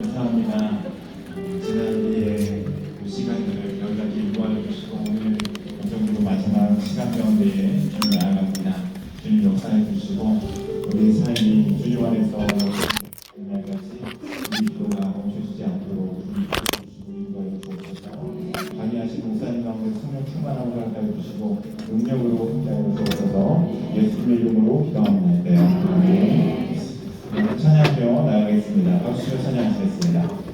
감사합니다. 지난 뒤에 그 시간들을 여기까지 인도하여 주시고 오늘 정도 마지막 시간 가운데에 주님 나아갑니다. 주님 역사해 주시고 우리의 삶이 주님 안에서 그날까지 우리 기도가 멈춰지지 않도록 주님 주시고 인도하여 주옵소서. 강의하신 목사님 가운데 성령 충만함을 함께하여 주시고 능력으로 함께하여 주옵소서. 예수님의 이름으로 기도합니다. 아멘. 찬양하며 나아가겠습니다. 박수로 찬양하시겠습니다.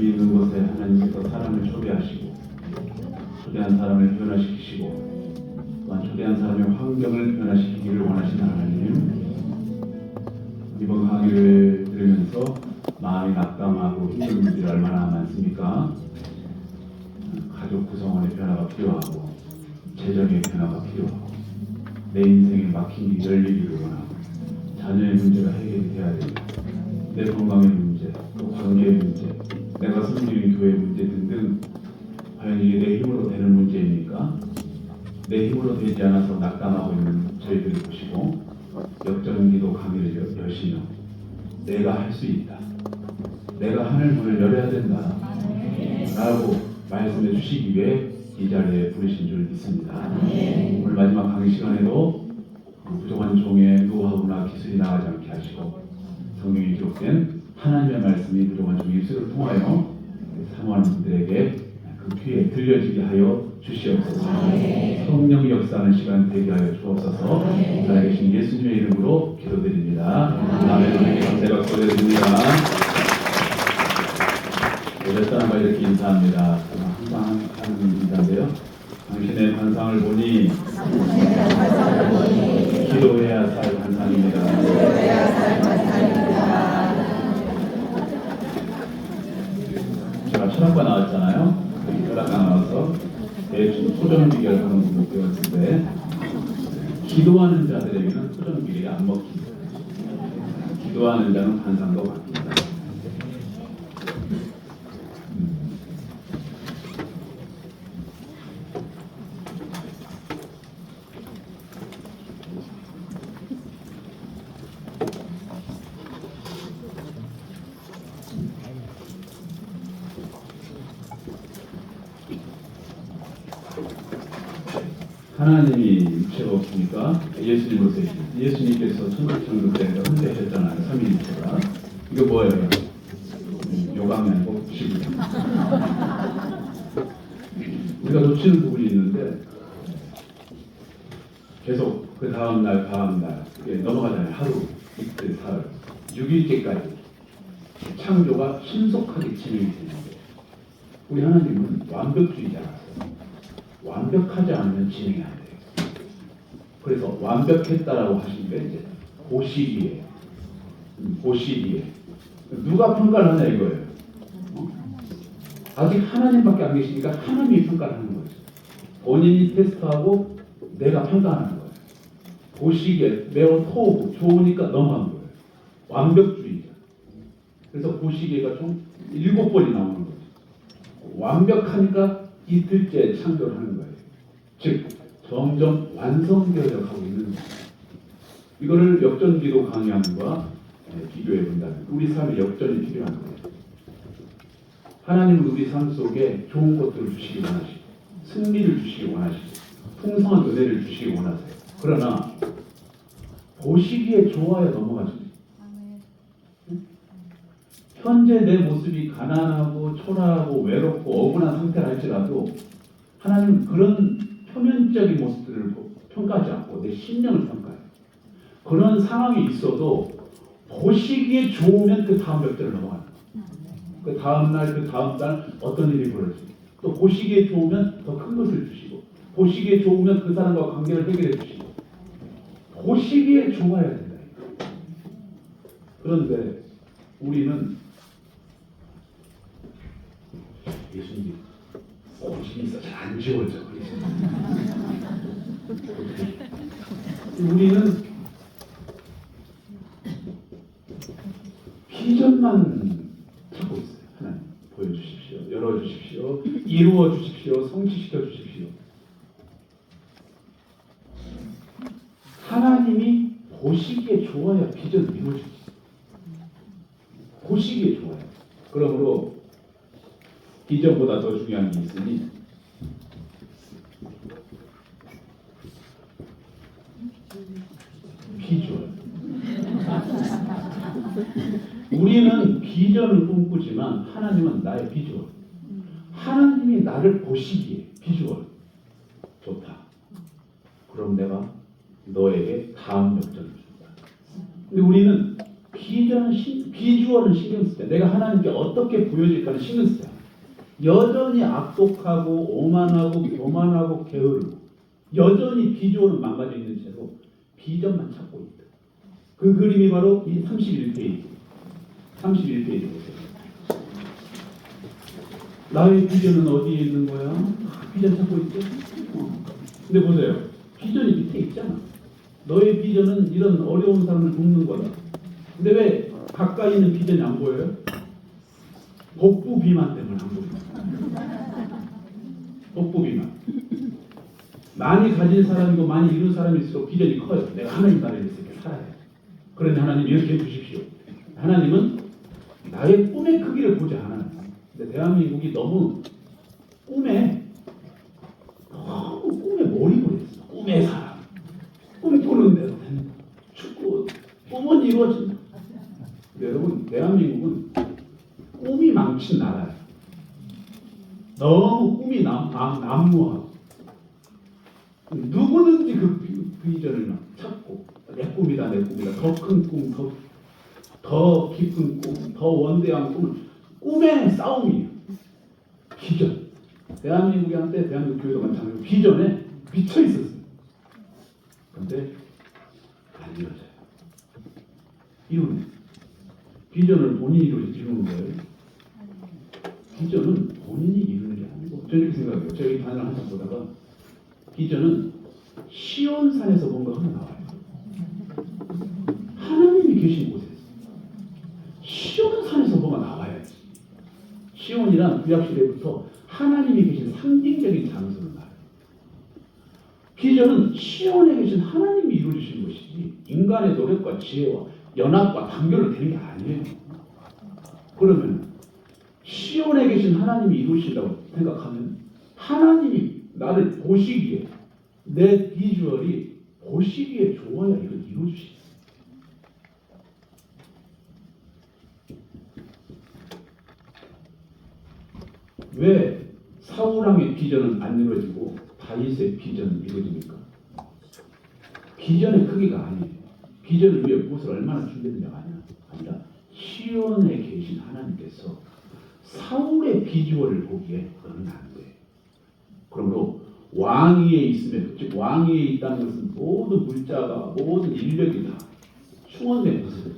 말씀이 있는 곳에 하나님께서 사람을 초대하시고 초대한 사람을 변화시키시고 또한 초대한 사람의 환경을 변화시키기를 원하시는 하나님, 이번 강의를 들으면서 마음이 낙담하고 힘든 분들이 얼마나 많습니까? 가족 구성원의 변화가 필요하고 재정의 변화가 필요하고 내 인생에 막힌 게 열리기를 원하고 자녀의 문제가 해결이 돼야 됩니다. 내 건강의 문제, 또 관계의 문제, 내가 섬기는 교회의 문제 등등, 과연 이게 내 힘으로 되는 문제입니까? 내 힘으로 되지 않아서 낙담하고 있는 저희들을 보시고 역전기도 강의를 여시며 내가 할 수 있다, 내가 하늘 문을 열어야 된다 라고 말씀해 주시기 위해 이 자리에 부르신 줄 믿습니다. 오늘 마지막 강의 시간에도 부족한 종의 노하우나 기술이 나가지 않게 하시고 성경에 기록된 하나님의 말씀이 부족한 종의 입술을 통하여 사모하는 분들에게 그 귀에 들려지게 하여 주시옵소서. 성령 역사하는 시간 되게 하여 주옵소서. 살아계신 예수님의 이름으로 기도드립니다. 아멘. 감사의 박수 드립니다. 몇 사람과 이렇게 인사합니다. 항상 하는 인사인데요. 당신의 환상을 보니 기도해야 살 환상입니다. 제가 철학과 나왔잖아요. 철학과 나와서 대충 토전 비결하는 부분 배웠는데 기도하는 자들에게는 토전 비결이 안 먹힙니다. 기도하는 자는 환상도 바뀝니다. 하나님이 육체가 없으니까 예수님으로 되십니다. 예수님께서 천국천국대에서 혼자셨잖아요. 삼위일체가. 이거 뭐예요? 요강이 아니고 지구예요. 우리가 놓치는 부분이 있는데 계속 그 다음날 넘어가잖아요. 하루, 이틀, 사흘, 6일째까지 창조가 신속하게 진행이 되는데 우리 하나님은 완벽주의자라서 완벽하지 않으면 진행이 안 돼요. 그래서 완벽했다라고 하시는데 이제 그 시기에 누가 평가를 하냐 이거예요. 아직 하나님밖에 안 계시니까 하나님이 평가를 하는 거죠. 본인이 테스트하고 내가 평가하는 거예요. 그 시기에 매우 좋으니까 넘어간 거예요. 완벽주의자. 그래서 그 시기가 총 7번이 나오는 거죠. 완벽하니까 이틀째 창조를 하는 거예요. 즉 점점 완성되어 가고 있는 거예요. 이거를 역전기도 강의함과 비교해 본다면 우리 삶에 역전이 필요한 거예요. 하나님은 우리 삶 속에 좋은 것들을 주시기 원하시고 승리를 주시기 원하시고 풍성한 은혜를 주시기 원하세요. 그러나 보시기에 좋아야 넘어가죠. 현재 내 모습이 가난하고 초라하고 외롭고 억울한 상태라 할지라도 하나님은 그런 표면적인 모습들을 평가하지 않고 내 심령을 평가해요. 그런 상황이 있어도 보시기에 좋으면 그 다음 벽대를 넘어가는 거예요. 그 다음날, 그 다음달 어떤 일이 벌어지고 또 보시기에 좋으면 더 큰 것을 주시고 보시기에 좋으면 그 사람과 관계를 해결해 주시고 보시기에 좋아야 된다. 그런데 우리는 예수님이 고집이 있어 잘 안 지워져. 우리는 비전만 찾고 있어요. 하나님 보여주십시오. 열어주십시오. 이루어주십시오. 성취시켜 주십시오. 하나님이 보시기에 좋아야 비전을 이루어집니다. 보시기에 좋아요. 그러므로 비전보다 더 중요한 게 있으니 비주얼. 우리는 비전을 꿈꾸지만 하나님은 나의 비주얼. 하나님이 나를 보시기에 비주얼 좋다. 그럼 내가 너에게 다음 역전을 준다. 근데 우리는 비주얼은 신경 쓸 때, 내가 하나님께 어떻게 보여질까를 신경 쓸 때, 여전히 악독하고 오만하고 교만하고 게으르고 여전히 비주얼은 망가져 있는 채로 비전만 찾고 있다. 그 그림이 바로 이 31페이지. 31페이지 보세요. 나의 비전은 어디에 있는 거야? 비전 찾고 있죠? 근데 보세요. 비전이 밑에 있잖아. 너의 비전은 이런 어려운 사람을 돕는 거다. 근데 왜 가까이 있는 비전이 안 보여요? 복부 비만 때문에 안 보여요. 복부 비만. 많이 가진 사람이고 많이 이룬 사람일수록 비전이 커요. 내가 하나님 나라에서 이렇게 살아야 돼. 그런데 하나님 이렇게 해주십시오. 하나님은 나의 꿈의 크기를 보지 않아요. 근데 대한민국이 너무 꿈에 몰입을 했어. 꿈의 사람. 꿈 꾸는 대로 된다. 축구 꿈은 이루어진다. 여러분, 대한민국은 꿈이 망친 나라예요. 너무 꿈이 난무하고 누구든지 그 비전을 찾고 내 꿈이다, 내 꿈이다. 더 큰 꿈, 더 깊은 꿈, 더 원대한 꿈을 꿈의 싸움이에요. 비전. 대한민국이 한때 대한민국 교회도가 참 비전에 미쳐 있었어요. 그런데 안 이루어져요. 이유는 비전을 본인이 이루는 거예요. 비전은 본인이 이루는 게 아니고, 저는 이렇게 생각해요. 제가 이 단어를 한참 보다가 비전은 시온산에서 뭔가 흘러나와요. 하나님이 계신 곳에서 시온산에서 뭐가 나와야지. 시온이란 구약시대부터 하나님이 계신 상징적인 장소를 나와요. 비전은 시온에 계신 하나님이 이루어주신 것이지 인간의 노력과 지혜와 연합과 단결로 되는 게 아니에요. 그러면 시온에 계신 하나님이 이루신다고 생각하면 하나님이 나를 보시기에 내 비주얼이 보시기에 좋아야 이걸 이루어주시죠. 왜 사울왕의 비전은 안 이루어지고 다윗의 비전은 이루어집니까? 비전의 크기가 아니에요. 비전을 위해 무엇을 얼마나 준비했느냐가 아니라 시온에 계신 하나님께서 사울의 비주얼을 보기에 너는 안 돼. 그러므로 왕위에 있으면, 즉 왕위에 있다는 것은 모든 물자가, 모든 인력이 다 충원된 것을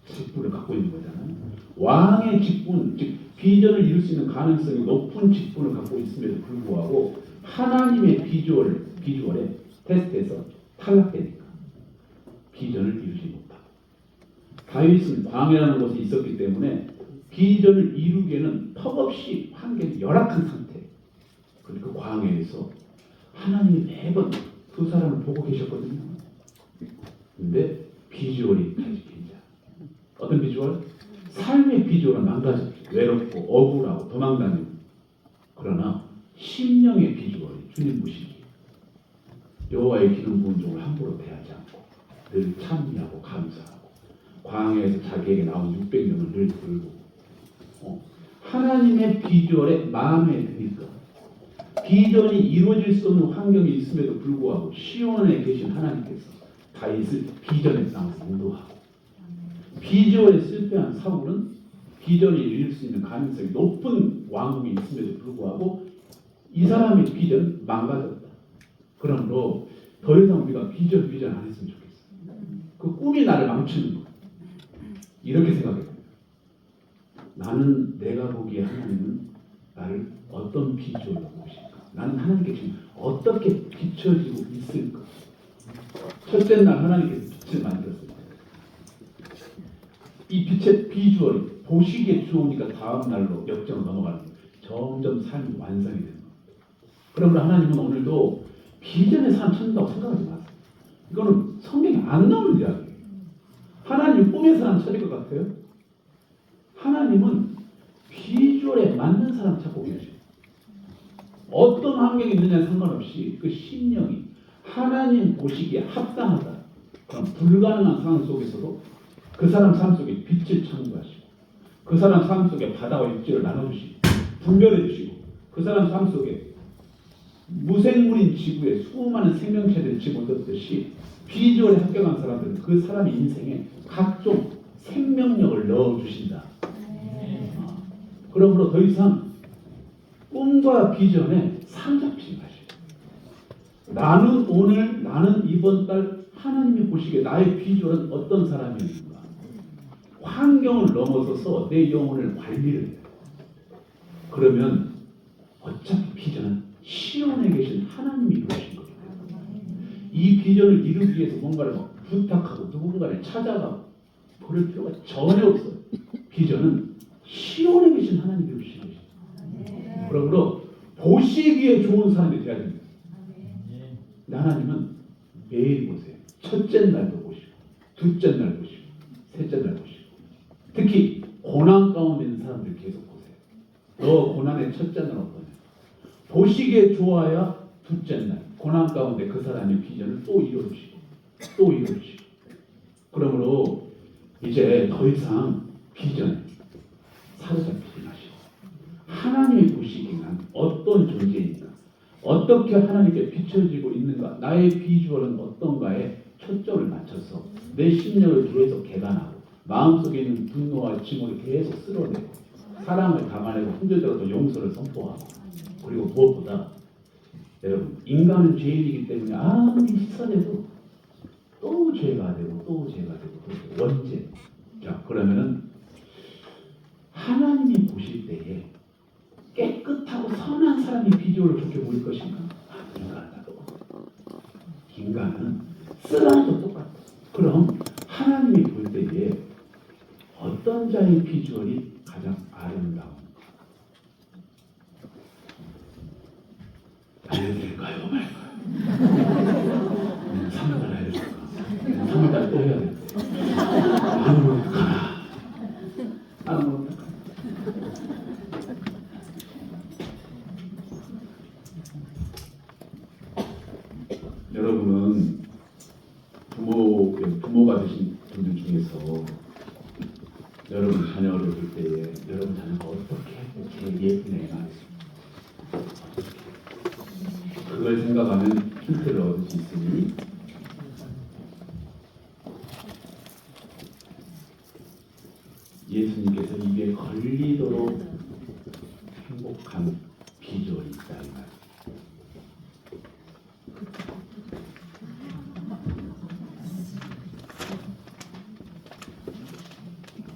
직분을 갖고 있는 거잖아요. 왕의 직분, 즉 비전을 이룰 수 있는 가능성이 높은 직분을 갖고 있음에도 불구하고 하나님의 비주얼에 테스트에서 탈락되니까 비전을 이루지 못하고, 다윗은 광야라는 곳에 있었기 때문에 비전을 이루기에는 턱없이 환경이 열악한 상태. 그리고 그 광야에서 하나님이 매번 두 사람을 보고 계셨거든요. 근데 비주얼이 달라집니다. 어떤 비주얼? 삶의 비주얼은 망가졌죠. 외롭고 억울하고 도망다니고. 그러나 심령의 비주얼이 주님 보시기에 여호와의 기름 부은 종을 함부로 대하지 않고 늘 찬미하고 감사하고 광야에서 자기에게 나온 600명을 늘 돌보고 하나님의 비주얼에 마음에 드니까 비전이 이루어질 수 없는 환경이 있음에도 불구하고 시온에 계신 하나님께서 다윗을 비전의 땅에서 인도하고, 비주얼에 실패한 사울은 비전이 이룰 수 있는 가능성이 높은 왕국이 있음에도 불구하고 이 사람의 비전 망가졌다. 그러므로 더 이상 우리가 비전 안 했으면 좋겠어요. 그 꿈이 나를 망치는 거예요. 이렇게 생각해요. 나는 내가 보기에 하나님은 나를 어떤 비주얼로 보실까? 나는 하나님께 지금 어떻게 비춰지고 있을까? 첫째 날 하나님께서 빛을 만들었을 때 이 빛의 비주얼이 보시기에 좋으니까 다음 날로 역정을 넘어가는 거예요. 점점 삶이 완성이 되는 거예요. 그러므로 하나님은 오늘도 비전의 삶 찾는다고 생각하지 마세요. 이거는 성경에 안 나오는 이야기예요. 하나님 꿈의 사람 찾을 것 같아요? 하나님은 비주얼에 맞는 사람 찾고 계세요. 어떤 환경이 있느냐에 상관없이 그 심령이 하나님 보시기에 합당하다. 그럼 불가능한 상황 속에서도 그 사람 삶 속에 빛을 창조하시고, 그 사람 삶 속에 바다와 육지를 나눠주시고 분별해 주시고, 그 사람 삶 속에 무생물인 지구에 수많은 생명체들을 집어넣듯이 비주얼에 합격한 사람들은 그 사람의 인생에 각종 생명력을 넣어주신다. 그러므로 더 이상 꿈과 비전에 사로잡히지 마시고, 나는 오늘, 나는 이번 달 하나님이 보시기에 나의 비전은 어떤 사람이었는가, 환경을 넘어서서 내 영혼을 관리를 해요. 그러면 어차피 비전은 시온에 계신 하나님이 이루신 거기 때문에 이 비전을 이루기 위해서 뭔가를 부탁하고 누군가를 찾아가고 그럴 필요가 전혀 없어요. 비전은 시온에 계신 하나님이 이루신 것이에요. 그러므로 보시기에 좋은 사람이 되어야 됩니다. 하나님은 매일 보세요. 첫째 날도 보시고, 둘째 날 보시고, 셋째 날 보시고, 특히 고난 가운데 있는 사람들 계속 보세요. 너 고난의 첫째 날 어떠냐? 보시기에 좋아야 둘째 날 고난 가운데 그 사람의 비전을 또 이루시고, 또 이루시고. 그러므로 이제 더 이상 비전에 사로잡히지 마시고, 하나님이 보시기에는 어떤 존재인가, 어떻게 하나님께 비춰지고 있는가, 나의 비주얼은 어떤가에 초점을 맞춰서 내 심령을 계속 개간하고 마음속에 있는 분노와 증오를 계속 쓸어내고 사랑을 담아내고 힘들더라도 용서를 선포하고, 그리고 무엇보다 여러분, 인간은 죄인이기 때문에 아무리 씻어내도 또 죄가 되고 또 죄가 되고 또 원죄. 자, 그러면은 하나님이 보실 때에 깨끗하고 선한 사람이 비주얼을 좋게 보일 것인가? 인간은 쓰라도 똑같아. 그럼 하나님이 볼 때에 어떤 자의 비주얼이 가장 아름다운가? 알려드릴까요? 말까요? 3월달 알려줄까? 3월달 또 해야 돼. 아무로 어떡하나? 아무로 어떡하나? 여러분은 부모가 되신 분들 중에서 여러분 자녀를 볼 때에 여러분 자녀가 어떻게 예쁜 애가 그걸 생각하면 힌트를 얻을 수 있으니 예수님께서 입에 걸리도록 행복한 비주얼이 있다 이 말.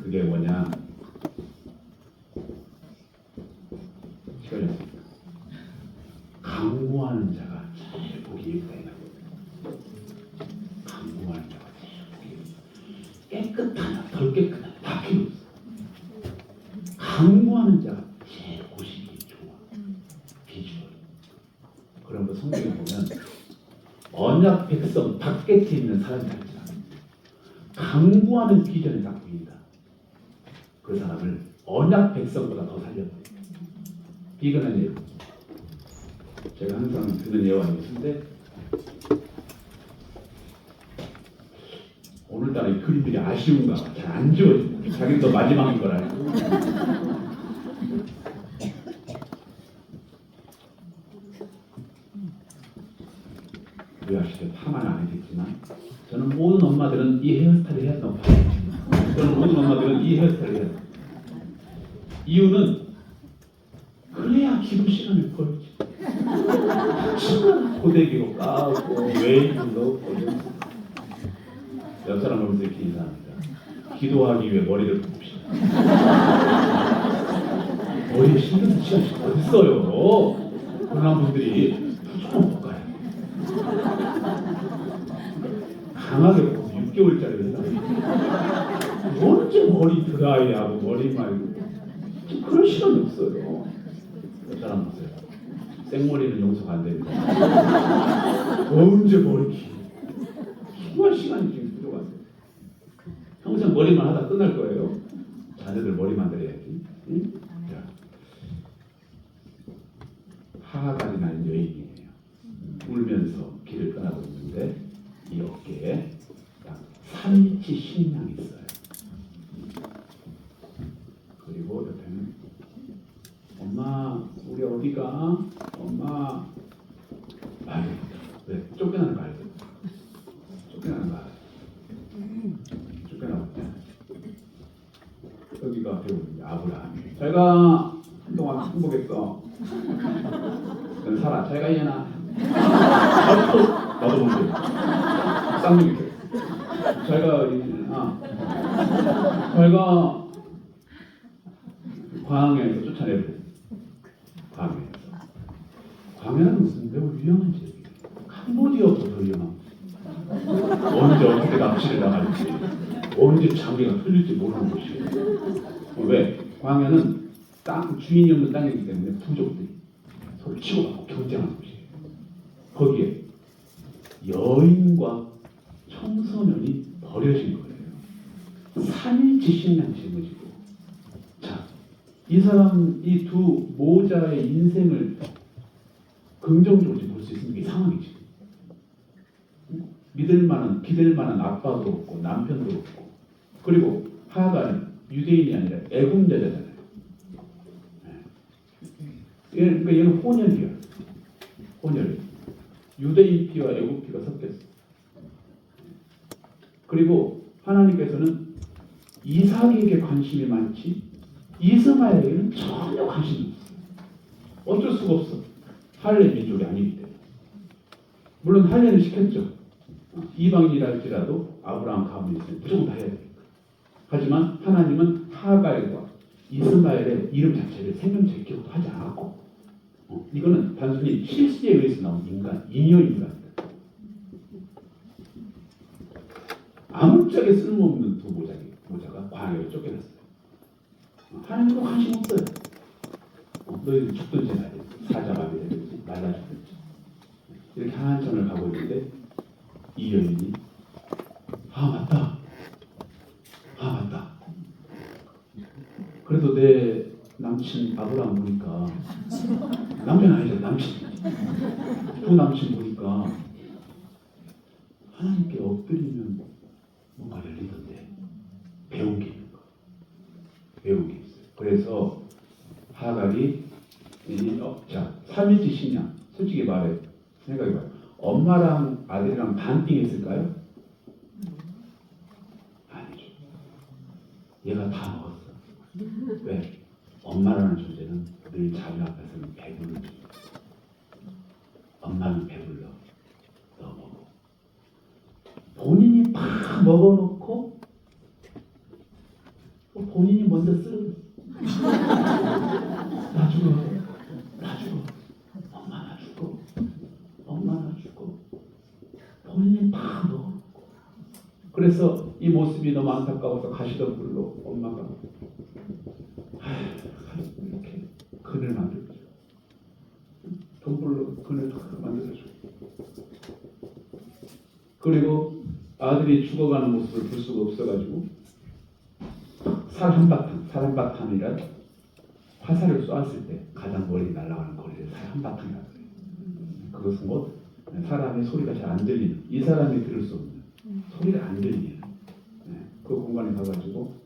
그게 뭐냐? 시간이었습니다. 강구하는 자가 제일 보기 예쁘다. 강구하는 자가 제일 보기 예쁘다. 깨끗하나 덜 깨끗하나 다 필요 없어. 강구하는 자가 제일 보시기 좋아. 비주얼. 그런 거 성경에 보면 언약 백성 밖에 있는 사람이 있잖아. 강구하는 비전이 딱 보인다. 그 사람을 언약 백성보다 더 살려버려. 비근한 예로. 제가 항상 드는 예화가 있는데 오늘따라 이 그림들이 아쉬운가 봐. 잘 안 지워진다. 자기는 또 마지막인 걸 알고. 의학시대 파마는 아니겠지만 저는 모든 엄마들은 이 헤어스타일을 해야 된다고 봐요. 저는 모든 엄마들은 이 헤어스타일을 해야 된다. 이유는 그래야 기부 시간을 벌지. 고데기로 까고 웨이브 넣고 옆 사람 보면서 이렇게 인사합니다. 기도하기 위해 머리를 봅시다. 머리에 신경 쓸 시간이 어딨어요. 그런 분들이 조금 볼까요? 강하게 6개월짜리 회사. 언제 머리 드라이하고 머리 말고 그런 시간이 없어요. 그 사람 보세요. 생머리는 용서가 안 됩니다. 언제 머리 기? 정말 시간이 지금 부족한데. 평생 머리만 하다 끝날 거예요. 자녀들 머리 만들어야지. 응? 자, 하하달이 나는 여인이에요. 울면서 길을 떠나고 있는데 이 어깨에 약 3인치 식량이 있어요. 그리고 옆에는 엄마 우리 어디가? 엄마 말도 왜? 쫓겨나는 거 알죠? 쫓겨나는 거 알죠? 쫓겨나고 우리가 배우는 아브라함이 자기가 한동안 행복했어. 넌 살아. 자기가 이해나. 나도 모르게. 쌍둥이. 자기가 자기가 광야에서 쫓아내버렸어. 광야는 무슨 매우 위험한 지역이에요. 캄보디아보다 더 위험한. 언제 어떻게 납치를 당할지, 언제 장기가 틀릴지 모르는 곳이에요. 왜? 광야는 주인이 없는 땅이기 때문에 부족들이 서로 치고받고 경쟁하는 곳이에요. 거기에 여인과 청소년이 버려진 거예요. 3일치식량 짊어지고. 자, 이 두 모자의 인생을 긍정적으로 볼 수 있는 게 상황이지. 기댈 만한 아빠도 없고 남편도 없고, 그리고 하가는 유대인이 아니라 애굽여자잖아요. 그러니까 얘는 혼혈이야. 혼혈. 유대인 피와 애굽 피가 섞였어. 그리고 하나님께서는 이삭에게 관심이 많지 이스마엘에게는 전혀 관심이 없어. 어쩔 수가 없어. 할례 민족이 아니기 때문에. 물론 할례는 시켰죠. 이방인이랄지라도 아브라함 가문이 있으면 무조건 다 해야 됩니다. 하지만 하나님은 하갈과 이스마엘의 이름 자체를 생명체 기록도 하지 않았고, 이거는 단순히 실수에 의해서 나온 인간입니다. 아무짝에 쓸모없는 두 모자가 광야로 쫓겨났어요. 하나님도 관심 없어요. 너희들 죽든지 사자마비 되든지 말라 죽든지 이렇게 한참을 가고 있는데 이 여인이 맞다. 그래도 내 남친 아브라함 보니까 남편 아니죠, 남친. 두 남친 보니까 하나님께 엎드리면 뭔가 열리던데 배운 게 있는 거. 배운 게 있어요. 그래서 하갈이 3일치 식량. 솔직히 말해 생각해봐요. 엄마랑 아들이랑 반띵 했을까요? 아니죠. 얘가 다 먹었어. 왜? 엄마라는 존재는 늘 자기 앞에서는 배불러. 엄마는 배불러. 너 먹어. 본인이 다 먹어놓고 본인이 먼저 쓰러졌어. 나 죽어. 엄마 나 죽어. 본인이 다 먹어놓고. 그래서 이 모습이 너무 안타까워서 가시던 불로 엄마가 이렇게 그늘 만들어줘. 돈불로 그늘 만들어줘. 그리고 아들이 죽어가는 모습을 볼 수가 없어가지고 살 한바탕이란 화살을 쏘았을 때 가장 멀리 날아가는 거리를 살 한바탕이라고 해요. 그것은 곧 사람의 소리가 잘 안 들리는, 이 사람이 들을 수 없는 소리가 안 들리는 그 공간에 가가지고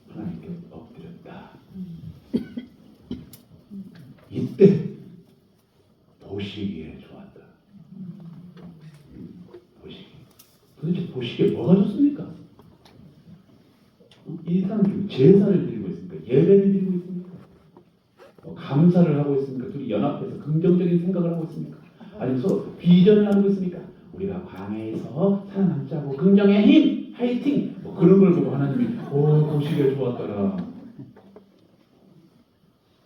하나님께 엎드렸다. 이때 보시기에 좋았다. 도대체 보시기에 뭐가 좋습니까? 이 사람들이 제사를 드리고 있습니까? 예배를 드리고 있습니까? 감사를 하고 있습니까? 둘이 연합해서 긍정적인 생각을 하고 있습니까? 아니면 서로 비전을 나누고 있습니까? 우리가 광야에서 살아남자고 긍정의 힘! 화이팅! 그런 걸 보고 하나님이 보시기에 좋았더라.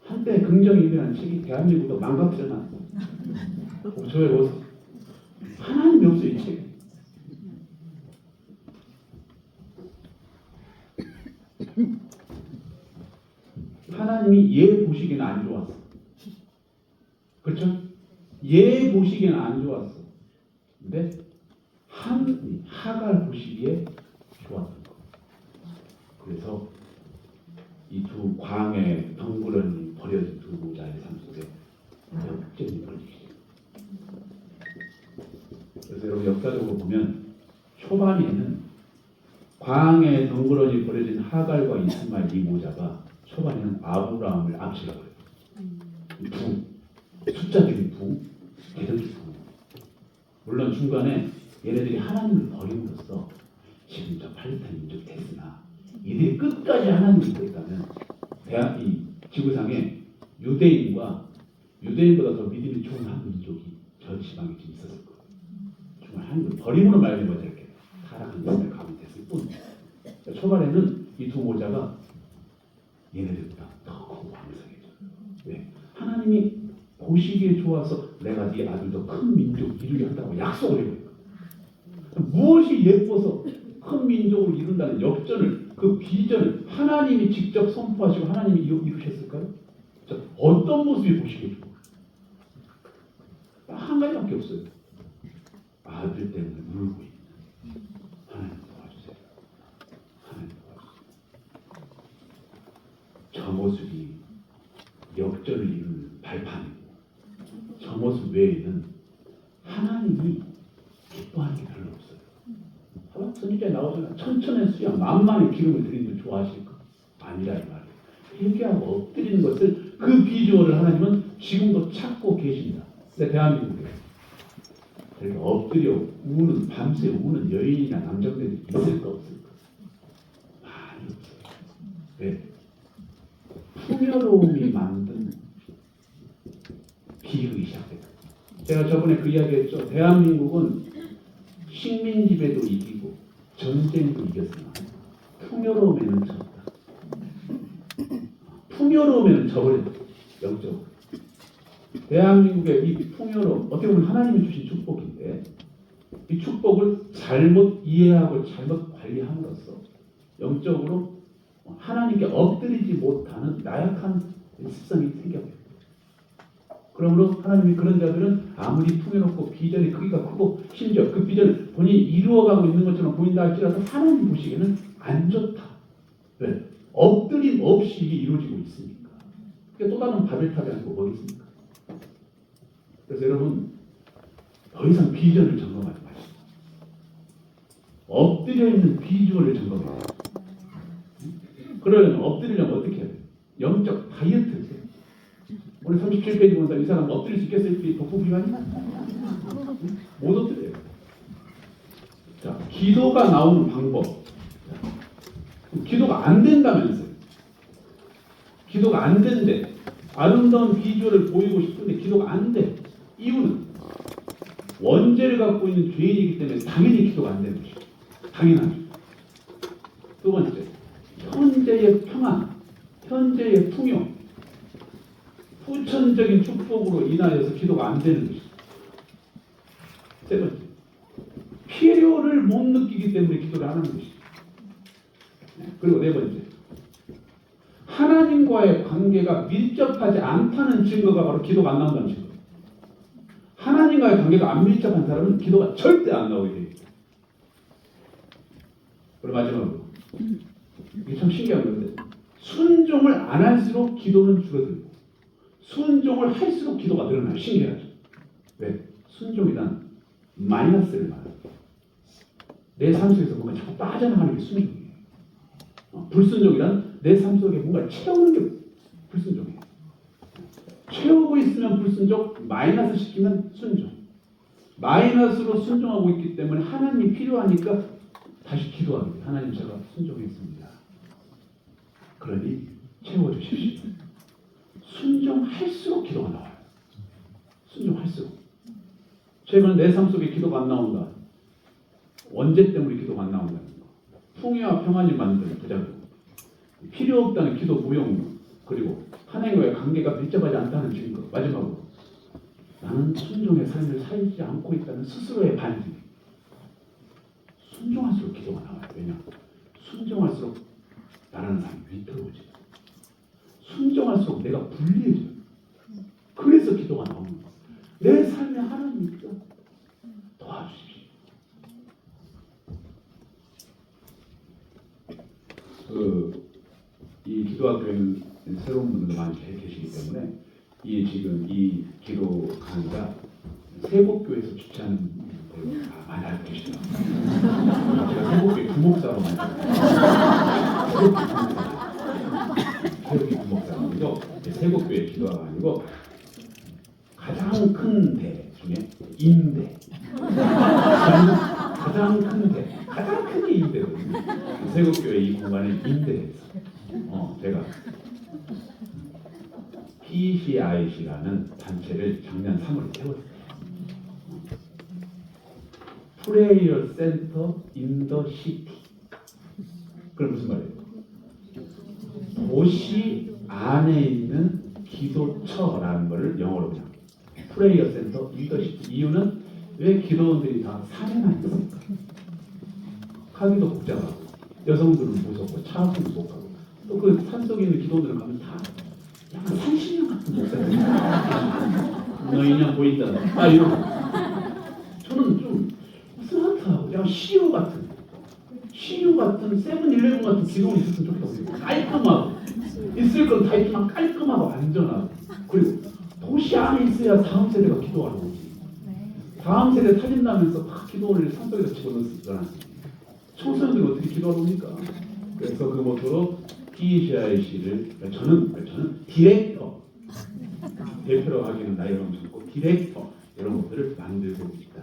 한때 긍정의 힘이라는 책이 대한민국도 망가뜨려놨어. 저의 모습. 하나님이 없어요, 이 책이. 하나님이 얘 보시기에는 안 좋았어. 그렇죠? 얘 보시기에는 안 좋았어. 근데 하갈 보시기에 좋았던 거. 그래서 이 두 광야에 덩그러니 버려진 두 모자의 삶 속에 역전이 벌어지게 돼요. 그래서 여러분 역사적으로 보면 초반에는 광야에 덩그러니 버려진 하갈과 이스마엘 이 모자가 초반에는 아브라함을 앞세우려고 해요. 숫자적인 계산적 부. 물론 중간에 얘네들이 하나님을 버림으로써 지금 저 팔레스타인 민족이 됐으나 이들이 끝까지 하나님을 믿고 있다면 이 지구상에 유대인보다 더 믿음이 좋은 한 민족이 저 지방에 좀 있었을 거예요. 정말 하나님을 버림으로 말미암아 이렇게 타락한 것을 가면 됐을 뿐. 초반에는 이 두 모자가 얘네들보다 더 크고 왕성해져. 왜? 하나님이 보시기에 좋아서 내가 네 아들도 큰 민족 이루게 한다고 약속을 해버려요. 무엇이 예뻐서 큰 민족으로 이룬다는 역전을, 그 비전을 하나님이 직접 선포하시고 하나님이 이루셨을까요? 어떤 모습이 보시기에 좋아요? 한 가지밖에 없어요. 아들 때문에 울고 있는 하나님 도와주세요. 하나님 도와주세요. 저 모습이 역전을 이루는 발판이고 저 모습 외에는 하나님이 기뻐하는 게 별로 없어요. 하나 선지자에 나오잖아. 천천의 수양 만만의 기름을 드리는 걸 좋아하실까? 아니라 이 말이에요. 회개하고 엎드리는 것을, 그 비주얼을 하나님은 지금도 찾고 계십니다. 근데 대한민국에 그렇게 엎드려 우는, 밤새 우는 여인이나 남자들이 있을까 없을까? 많이 없어요. 왜? 풍요로움이 만든 비극이 시작됐다. 제가 저번에 그 이야기 했죠. 대한민국은 식민지배도 이기고 전쟁도 이겼으나 풍요로움에는 졌다. 풍요로움에는 져버렸다. 영적으로. 대한민국의 이 풍요로움, 어떻게 보면 하나님이 주신 축복인데 이 축복을 잘못 이해하고 잘못 관리함으로써 영적으로 하나님께 엎드리지 못하는 나약한 습성이 생겨요. 그러므로 하나님이 그런 자들은 아무리 풍요롭고 비전이 크기가 크고 심지어 그 비전을 본인이 이루어가고 있는 것처럼 보인다 할지라도 하나님 보시기에는 안 좋다. 왜? 엎드림 없이 이게 이루어지고 있으니까. 그게 또 다른 바벨탑이 아니고 뭐 있습니까? 그래서 여러분 더 이상 비전을 점검하지 마시고 엎드려 있는 비주얼을 점검해요. 그러려면 엎드리려면 어떻게 해야 돼요? 영적 다이어트. 오늘 37페이지 보니까 이 사람 엎드릴 수 있겠어요? 복부 비만이? 못 엎드려요. 자, 기도가 나오는 방법. 기도가 안 된다면서요. 기도가 안 된대. 아름다운 비주얼을 보이고 싶은데 기도가 안 돼. 이유는 원죄를 갖고 있는 죄인이기 때문에 당연히 기도가 안 되는 것이죠. 당연하죠. 두 번째, 현재의 평안, 현재의 풍요, 후천적인 축복으로 인하여서 기도가 안 되는 것이죠. 세 번째, 필요를 못 느끼기 때문에 기도를 하는 것이죠. 그리고 네 번째, 하나님과의 관계가 밀접하지 않다는 증거가 바로 기도가 안 나온다는 증거. 하나님과의 관계가 안 밀접한 사람은 기도가 절대 안 나오게 돼요. 그리고 마지막으로 이게 참 신기한 건데 순종을 안 할수록 기도는 줄어들고 순종을 할수록 기도가 늘어나요. 신기하죠. 왜? 순종이란 마이너스를 말해요. 내 삶 속에서 뭔가 자꾸 빠져나가는 게 순종이에요. 불순종이란 내 삶 속에 뭔가 채우는 게 불순종이에요. 채우고 있으면 불순종, 마이너스 시키면 순종. 마이너스로 순종하고 있기 때문에 하나님이 필요하니까 다시 기도하게. 하나님 제가 순종했습니다. 그러니 채워주십시오. 순종할수록 기도가 나와요. 순종할수록. 최근에 내 삶 속에 기도가 안 나온다. 원죄 때문에 기도가 안 나온다는 거. 풍요와 평안이 만드는 부작용. 필요 없다는 기도 무용. 그리고 하나님과의 관계가 밀접하지 않다는 증거. 마지막으로 나는 순종의 삶을 살지 않고 있다는 스스로의 반증. 순종할수록 기도가 나와요. 왜냐? 순종할수록 나라는 사람이 위태로워져. 순종할수록 내가 불리해져. 그래서 기도가 나오는 거예요. 내 삶에 하나님이 도와주십시오. 이 기도학교에는 새로운 분들도 많이 계시기 때문에 지금 이 기도 강의가 세복교에서 주최하는 분들 많이 알고 계시죠. 제가 세복교의 부목사로 세복교 부목사가 아니고 세복교의 기도가 아니고 가장 큰 대 중에 임대. 가장 큰 대, 가장 큰 게 임대거든요. 세국교회 이 공간을 임대해서 제가 PCIC라는 단체를 작년 3월에 세웠어요. 프레이어 센터 인 더 시티. 그럼 무슨 말이에요? 도시 안에 있는 기도처라는 것을 영어로 그냥 프레이어 센터 인 더 시티. 이유는 왜 기도원들이 다 산에만 있습니까? 가기도 복잡하고 여성들은 무섭고 차도 못 가고 또 그 산속에 있는 기도원들을 가면 다 약간 산신령 같은 목사들 너 인형 보인다 이러고 저는 좀 스마트하고 약간 CU 같은 세븐일레븐 같은 기도원이 있었으면 좋겠어요. 깔끔하고 있을 건 다 있지만 깔끔하고 안전하고 그리고 도시 안에 있어야 다음 세대가 기도하러 오지. 다음 세대 살린다면서 다 기도원을 산속에서 집어넣었잖아. 청소년들은 어떻게 기도하러 옵니까? 그래서 그 모토로 PCIC를 저는 디렉터 대표로 하기는 나이가 너무 적고 디렉터 이런 것들을 만들고 있다.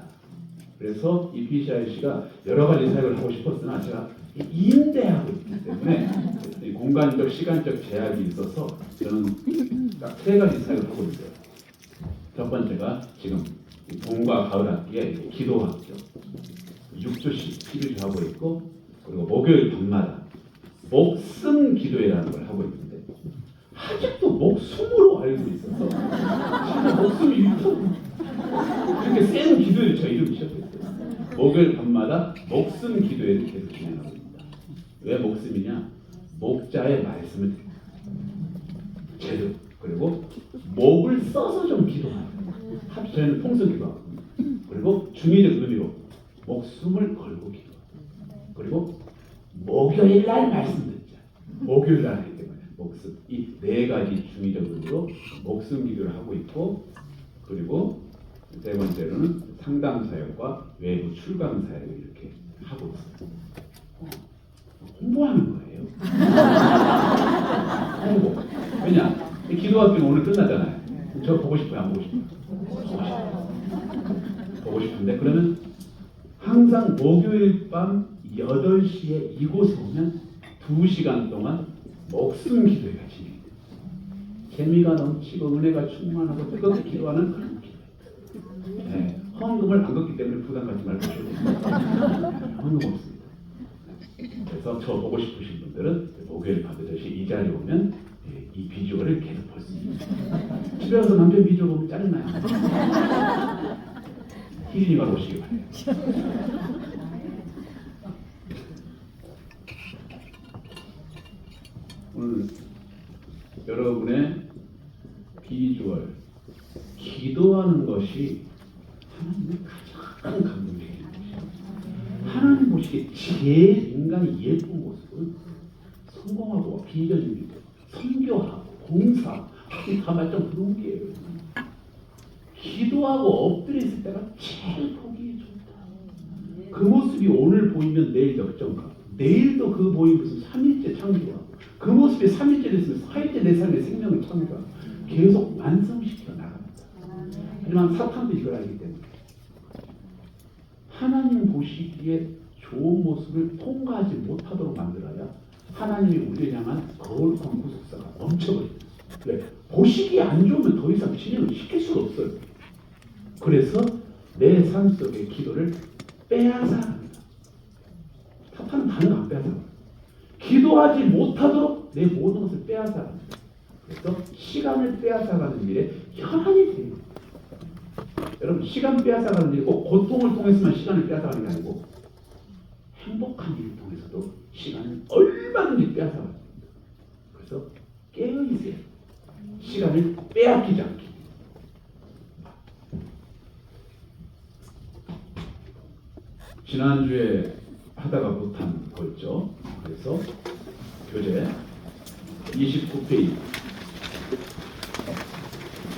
그래서 이 PCIC가 여러 가지 사역을 하고 싶었으나 제가 임대하고 있기 때문에 공간적 시간적 제약이 있어서 저는 딱 세 가지 사역을 하고 있어요. 첫 번째가 지금 봄과 가을 학기에 기도학교 6주씩 피드를 하고 있고 그리고 목요일 밤마다 목숨 기도회라는 걸 하고 있는데 아직도 목숨으로 알고 있어서 진짜 목숨이 이렇게 센 기도회를 저 이름이 시작했어요. 목요일 밤마다 목숨 기도회를 계속 진행하고 있습니다. 왜 목숨이냐? 목자의 말씀을 제대로 그리고 목을 써서 좀 기도하는 저희는 통성 기도하고 그리고 중의적 의미로 목숨을 걸고 기도 그리고 목요일 날 말씀 듣자. 목요일 날 하기 때문에 목숨 이 네 가지 중의적 의미로 목숨 기도를 하고 있고 그리고 세 번째로는 상담 사역과 외부 출강 사역을 이렇게 하고 있어요. 공부하는 거예요. 공부. 왜냐? 기도학교는 오늘 끝나잖아요. 저 보고 싶어요, 안 보고 싶어요? 보고 싶은데 그러면 항상 목요일 밤 8시에 이곳에 오면 2시간 동안 목숨 기도회가 진행돼요. 재미가 넘치고 은혜가 충만하고 뜨겁게 기도하는 그런 기도회. 네, 헌금을 안 걷기 때문에 부담 갖지 말고 헌금 없습니다. 그래서 저 보고 싶으신 분들은 목요일 밤 8시 이 자리에 오면 이 비주얼을 계속 볼 수 있습니다. 집에 가서 남편 비주얼 보면 짜증나요. 희진이가 오시기 바래요. 오늘 여러분의 비주얼, 기도하는 것이 하나님의 가장 큰 감동적인 것이에요. 하나님 보시기에 제일 인간이 예쁜 모습은 성공하고 비전이고 선교하고 공사 다 말점 그런 게예요. 기도하고 엎드려 있을 때가 제일 보기 좋다. 그 모습이 오늘 보이면 내일 역정가 내일도 그 보이면서 3일째 창조하고 그 모습이 3일째 됐으면 4일째 내 삶의 생명을 창조하고 계속 완성시켜 나갑니다. 하지만 사탄도 이걸 알기 때문에 하나님 보시기에 좋은 모습을 통과하지 못하도록 만들어야 하나님이 우리를 향한 거룩한 구속사가 넘쳐버립니다. 왜? 보시기에 안 좋으면 더 이상 진행을 시킬 수가 없어요. 그래서 내 삶 속의 기도를 빼앗아갑니다. 사탄은 다른 거 안 빼앗아갑니다. 기도하지 못하도록 내 모든 것을 빼앗아갑니다. 그래서 시간을 빼앗아가는 일에 혈안이 돼요. 여러분 시간 빼앗아가는 일이 꼭 고통을 통해서만 시간을 빼앗아가는 게 아니고 행복한 일을 통해서도 시간을 얼마든지 빼앗아갑니다. 그래서 깨어있어요. 시간을 빼앗기지 않게. 지난주에 하다가 못한 거 있죠. 그래서 교재 29페이지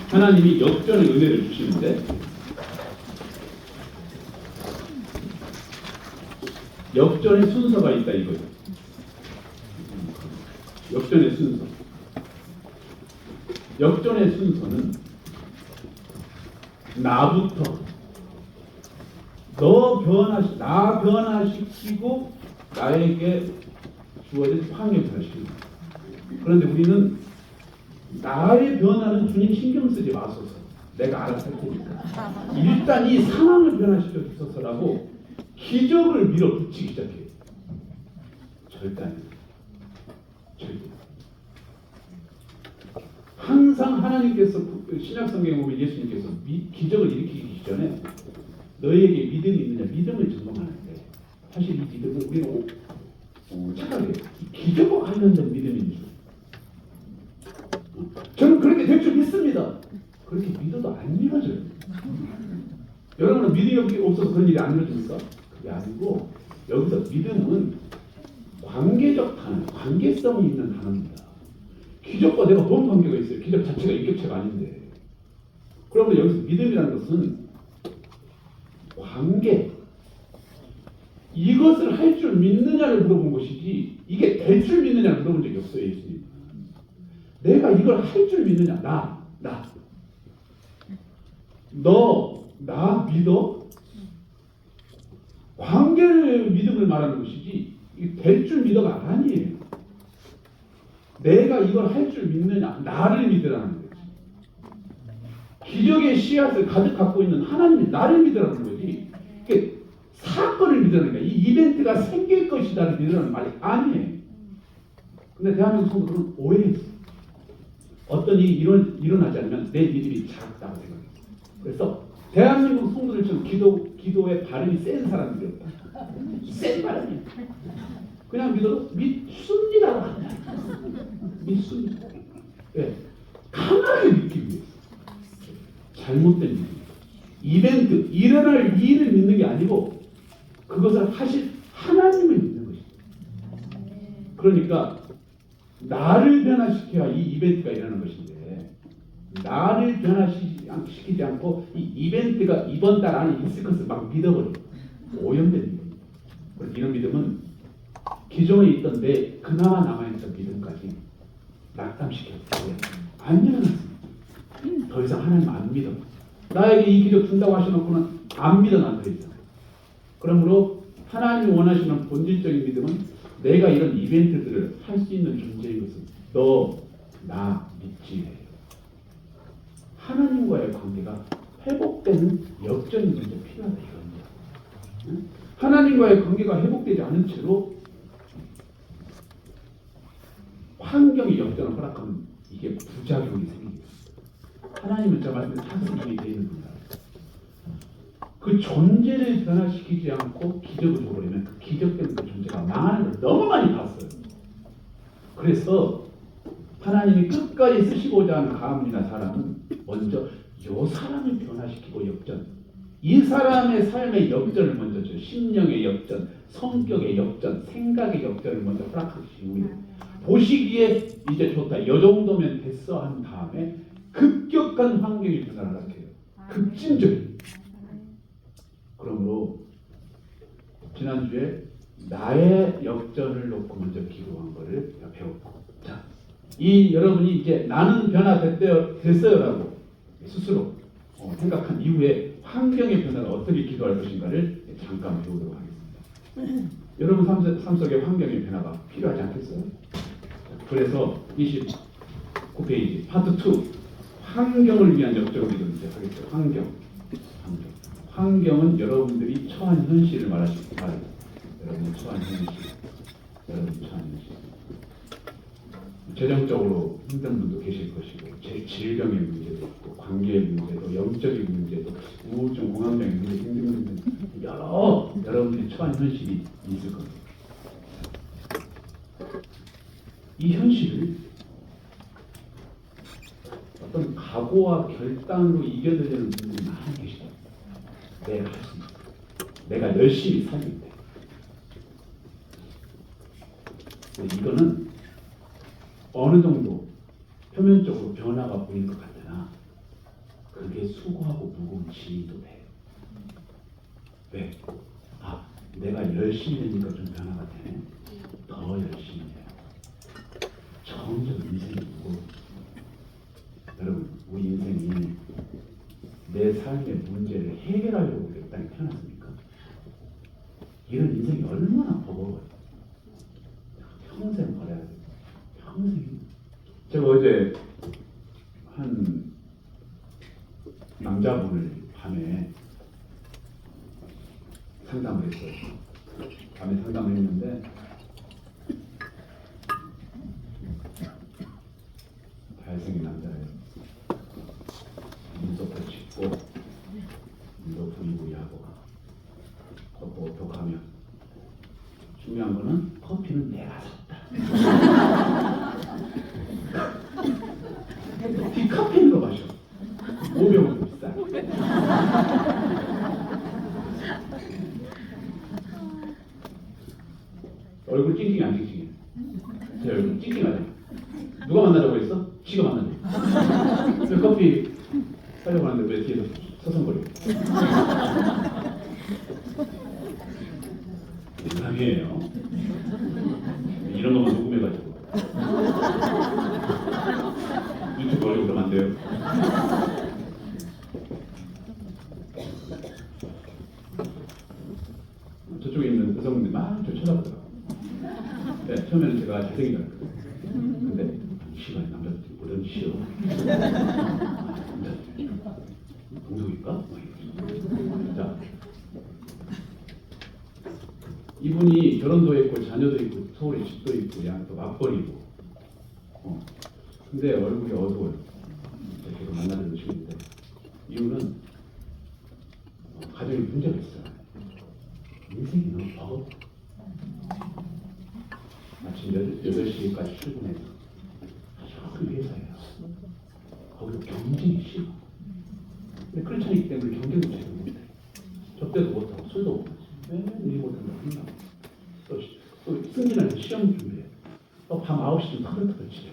하나님이 역전의 은혜를 주시는데 역전의 순서가 있다 이거예요. 역전의 순서. 역전의 순서는 나부터 나 변화시키고 나에게 주어진 환경을 변화시키는 거예요. 그런데 우리는 나의 변화는 주님 신경 쓰지 마소서. 내가 알아서 할 테니까. 일단 이 상황을 변화시켜 주소서라고 기적을 밀어붙이기 시작해요. 절대 아니에요. 절대. 항상 하나님께서 신약 성경에 보면 예수님께서 기적을 일으키기 전에 너희에게 믿음이 있느냐 믿음을 점검하는데 사실 이 믿음은 우리는 착각해요. 기적과 관련된 믿음인 줄. 저는 그렇게 될 줄 믿습니다. 그렇게 믿어도 안 이루어져요. 여러분은 믿음이 없어서 그런 일이 안 이루어집니까? 그게 아니고 여기서 믿음은 관계적 단어, 관계성이 있는 단어입니다. 기적과 내가 뭔 관계가 있어요? 기적 자체가 인격체가 아닌데. 그러면 여기서 믿음이라는 것은 관계, 이것을 할 줄 믿느냐를 물어본 것이지 이게 될 줄 믿느냐를 물어본 적이 없어요. 예수님. 내가 이걸 할 줄 믿느냐? 나 믿어? 관계를 믿음을 말하는 것이지 될 줄 믿어가 아니에요. 내가 이걸 할 줄 믿느냐? 나를 믿으라는 거지. 기적의 씨앗을 가득 갖고 있는 하나님이 나를 믿으라는 거지. 사건을 믿으라는 거야. 이 이벤트가 생길 것이다를 믿으라는 말이 아니에요. 근데 대한민국 성도들은 오해했어. 어떤 일이 일어나지 않으면 내 믿음이 작다고 생각해요. 그래서 대한민국 성도들처럼 기도의 발음이 센 사람들이 없다. 센 발음이야. 그냥 믿어도 믿습니다라고 한다. 믿습니다. 네. 강하게 믿기 위해서. 잘못된 믿음. 이벤트, 일어날 일을 믿는 게 아니고 그것을 하실 하나님을 믿는 것입니다. 그러니까 나를 변화시켜야 이 이벤트가 일어나는 것인데 나를 변화시키지 않고 이 이벤트가 이번 달 안에 있을 것을 막 믿어버려요. 오염된 믿음. 이런 믿음은 기존에 있던 내 그나마 남아있던 믿음까지 낙담시켜요. 안 일어났습니다. 더 이상 하나님 안 믿어. 나에게 이 기적 준다고 하셔놓고는 안 믿어 난 더 이상. 그러므로 하나님이 원하시는 본질적인 믿음은 내가 이런 이벤트들을 할 수 있는 존재인 것은 너, 나 믿지 해요. 하나님과의 관계가 회복되는 역전이 먼저 필요하다 이겁니다. 하나님과의 관계가 회복되지 않은 채로 환경의 역전을 허락하면 이게 부작용이 생깁니다. 하나님은 저 말씀에 탁월히 되어 있는 분이다. 그 존재를 변화시키지 않고 기적을 줘버리면 그 기적 때문에 그 존재가 망하는 걸 너무 많이 봤어요. 그래서 하나님이 끝까지 쓰시고자 하는 가문이나 사람은 먼저 이 사람을 변화시키고 역전, 이 사람의 삶의 역전을 먼저 줘요. 심령의 역전, 성격의 역전, 생각의 역전을 먼저 허락하시고 보시기에 이제 좋다, 이 정도면 됐어 한 다음에 급격한 환경의 변화를 허락해요. 급진적인. 그러므로 지난주에 나의 역전을 놓고 먼저 기도한 거를 배웠고, 자, 이 여러분이 이제 나는 변화됐어요라고 스스로 생각한 이후에 환경의 변화가 어떻게 기도할 것인가를 잠깐 배우도록 하겠습니다. 여러분 삶 속에 환경의 변화가 필요하지 않겠어요? 그래서 29페이지 파트 2 환경을 위한 역적을 이제 하겠죠. 환경은 여러분들이 처한 현실을 말하시기 바랍니다. 여러분이 처한 현실. 재정적으로 힘든 분도 계실 것이고, 질병의 문제도 있고, 관계의 문제도, 영적인 문제도, 우울증, 공황장애 문제, 힘든 문제, 여러 여러분들이 처한 현실이 있을 겁니다. 이 현실을 어떤 각오와 결단으로 이겨내려는 분들이 많이 계시다. 내가 할 수 있다. 내가 열심히 살겠다. 이거는 어느 정도 표면적으로 변화가 보이는 것 같으나 그게 수고하고 무거운 짐도 돼. 왜? 내가 열심히 되니까 좀 변화가 되네. 더 열심히 해요. 점점 인생이 무거워. 여러분, 우리 인생이 내 삶의 문제를 해결하려고 이 땅에 태어났습니까? 이런 인생이 얼마나 버거워요. 거는 커피는 내가 샀다. 디카페인으로 마셔. 500원 비싸. 얼굴 찡찡이 안 찡찡해? 제 얼굴 찡찡하죠? 누가 만나자고 했어? 지가 만나자고. 왜 커피 사려고 하는데 왜 뒤에서 서성거려? 이상해요. 이런 것만 녹음해가지고 유튜브 올리고 그러면 안 돼요. 저쪽에 있는 여성분들이 막 저 쳐다보더라고요. 네, 처음에는 제가 잘생기다 그랬거든요. 근데 시간에 남자들이 보던 시요. 남자들이 동석일까? 자, 이분이 결혼도 했고 자녀도 있고 서울에 집도 있고 또 맞벌이고. 근데 얼굴이 어두워요. 계속 만나는 친구인데 이유는 가정에 문제가 있어요. 인생이 너무 버겁고 아침 8시까지 출근해서 아주 큰 회사예요. 거기서 경쟁이 심해. 근데 그렇지 때문에 경쟁도 제대로 못해. 접대도 못하고 술도 못 마시고 맨날 일 못한다고 한다고. 또 승진할 때 시험 준비해. 또 밤 9시쯤 터덜터덜 치려.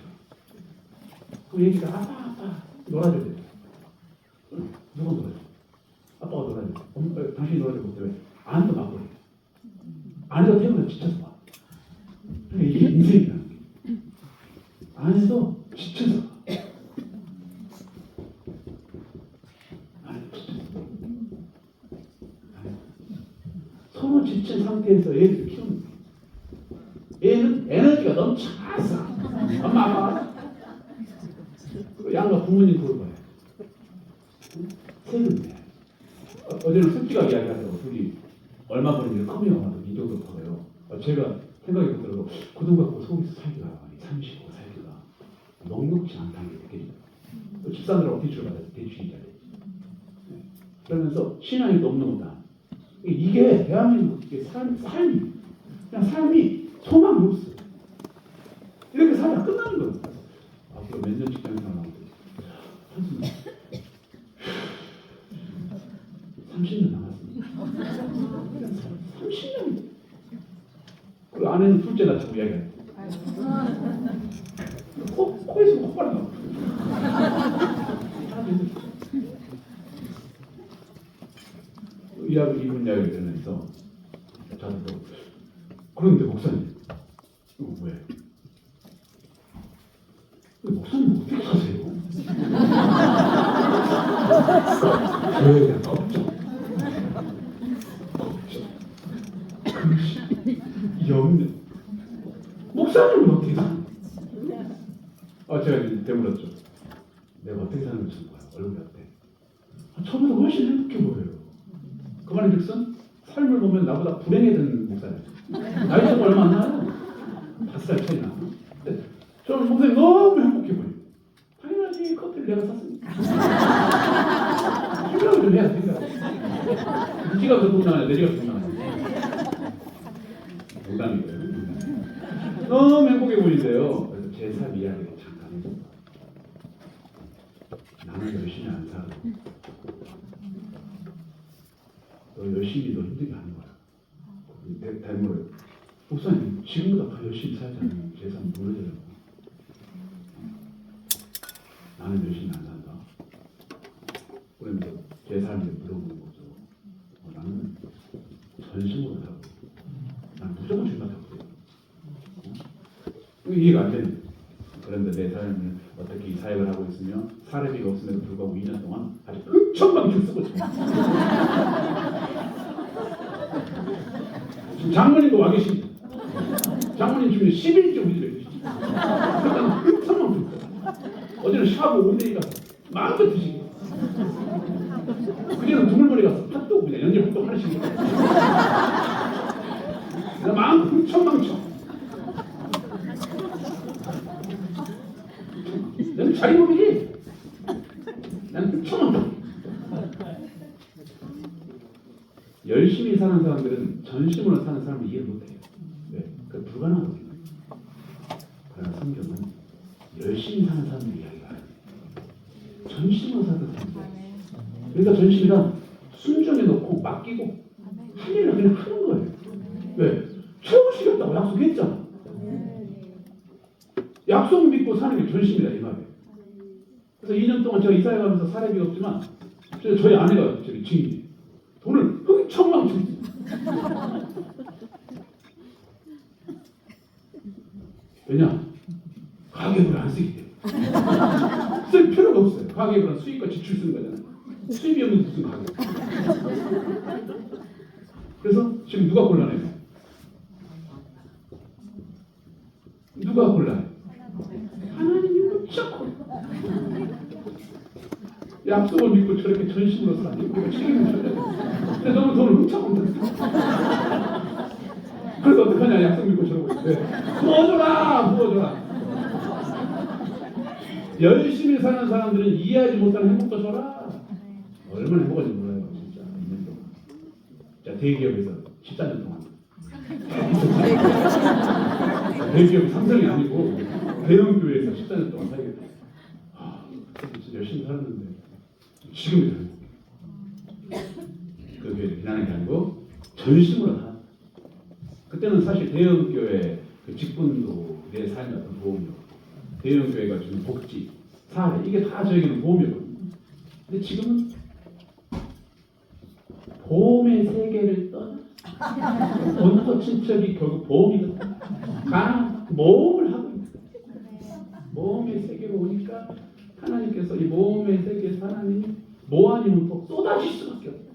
그 얘기가 아빠 놀아줘야 돼. 누가 놀아줘? 아빠가 놀아줘. 당신이 놀아줘 못해. 왜? 안도 맞벌이. 안에서 태우면 지쳐서 와. 그러니까 이게 인생이라는 게. 안에서 지쳐서 와. 서로 지친 상태에서 애를 키우는 거예요. 애는 에너지가 넘쳐났어. 엄마 아빠 양가 부모님 돌봐요. 세금 내. 어제는 숙지가 이야기하더라고. 둘이 얼마 버는지 커밍 와도 이 정도 벌어요. 제가 생각해 보더라도 그 돈 갖고 서울에서 살기가 35 살기가 넉넉지 않다는 게 느껴지더라고요. 집사람들하고 대출을 받아야 대출이자 되지. 그러면서 신앙이 또 없는 거다. 이게 대한민국 삶이 그냥 삶이 소망이 없어. 이렇게 살다 끝나는 거예요. 앞으로 몇 년 직장 생활 하고 한숨 30년 남았습니다. 30년. 그 아내는 둘째 낳자고 이야기해요. 코에서 콧바람 나고. 이분 이야기를 들으면서 저도 그런데 목사님 이거 왜? 목사님 어떻게 사세요? 저에 대한 걱정 글씨 염려 목사님은 어떻게 사? 제가 이제 되물었죠. 내가 어떻게 사는 걸 거야 얼굴 같아. 저보다 훨씬 행복해 보여요. 그 말인즉슨 삶을 보면 나보다 불행해진 목사님. 나이 차가 얼마 안 나요. 5살 차이 나. 근데 저는 목사님 너무 행복해 보여요. 당연하지. 커피를 내가 샀으니까. 생각을 좀 해야 생각. 네 지갑 돈 나가냐 내 지갑 돈 나가냐. 농담이고요. 너무 행복해 보이는데요. 그래서 제 삶 이야기를 잠깐 해줍니다. 나는 열심히 안 살아. 너 열심히 너 힘들게 하는 거야. 내 닮으래요. 목사님 지금보다 더 열심히 살잖아요. 제 삶 무너져요. 나는 열심히 안 산다. 그러면서 제 삶을 물어보는 거죠. 나는 전심으로 살고 난 무조건 주님한테 하고 이해가 안 되는 거예요. 그런데 내 삶을 어떻게 이 사역을 하고 있으며 사례비가 없음에도 불구하고 2년 동안 아주 흥청망청 쓰고 있습니다. 지금 장모님도 와 계십니다. 장모님 중에 11조 우리들에 계시죠. 그러니까 흥청망청 쓰고 어제는 샤브 온데이 가서 마음껏 드시고 그제는 두물머리 가서 팥도 그냥 연잎도 하나씩 마음 흥청망청. 나는 자기 몸이지. 나는 흥청망청. 열심히 사는 사람들은 전심으로 사는 사람을 이해를 못해요. 왜? 불가능하거든요. 그러나 성경은 열심히 사는 사람들 이야기가 아니에요. 전심으로 사는 사람들. 그러니까 전심이란 순종해 놓고 맡기고 할 일을 그냥 하는 거예요. 왜? 채우시겠다고 약속했잖아. 약속 믿고 사는 게 전심이다 이 말이에요. 그래서 2년 동안 제가 이사해 가면서 살아본 게 없지만 저희 아내가 저기 증인이에요. 돈을 흥청망청 씁니다. 왜냐? 가계부를 안 쓰기 때문에. 쓸 필요가 없어요. 가계부는 수입과 지출 쓰는 거잖아요. 수입이 없는 무슨 가계. 그래서 지금 누가 곤란해요? 누가 곤란해요? 하나님이 무척 약속을 믿고 저렇게 전심으로 살아요. 우리가 책임을 져야 돼요. 근데 너무 돈을 훔쳐간다. 그래서 어떡하냐? 약속 믿고 저러고 있어요. 부어줘라! 부어줘라! 열심히 사는 사람들은 이해하지 못하는 행복도 줘라. 얼마나 행복한지 몰라요. 진짜 2년 동안. 자, 대기업에서 14년 동안. 대기업 삼성이 아니고 대형교회에서 14년 동안 살겠다. 진짜 열심히 살았는데 지금이 더 행복해. 그 교회를 비난하는 게 아니고 전심으로 다. 그때는 사실 대형교회 그 직분도 내 삶의 어떤 보험이었고 대형교회가 주는 복지, 사회 이게 다 저에게는 보험이었거든요. 근데 지금은 보험의 세계를 떠나 본토 친척이 결국 보험이거든. 모험을 하고 있는 모험의 세계로 오니까 하나님께서 이 모험의 세계에서 하나님이 뭐 아니면 또 쏟아질 수밖에 없다.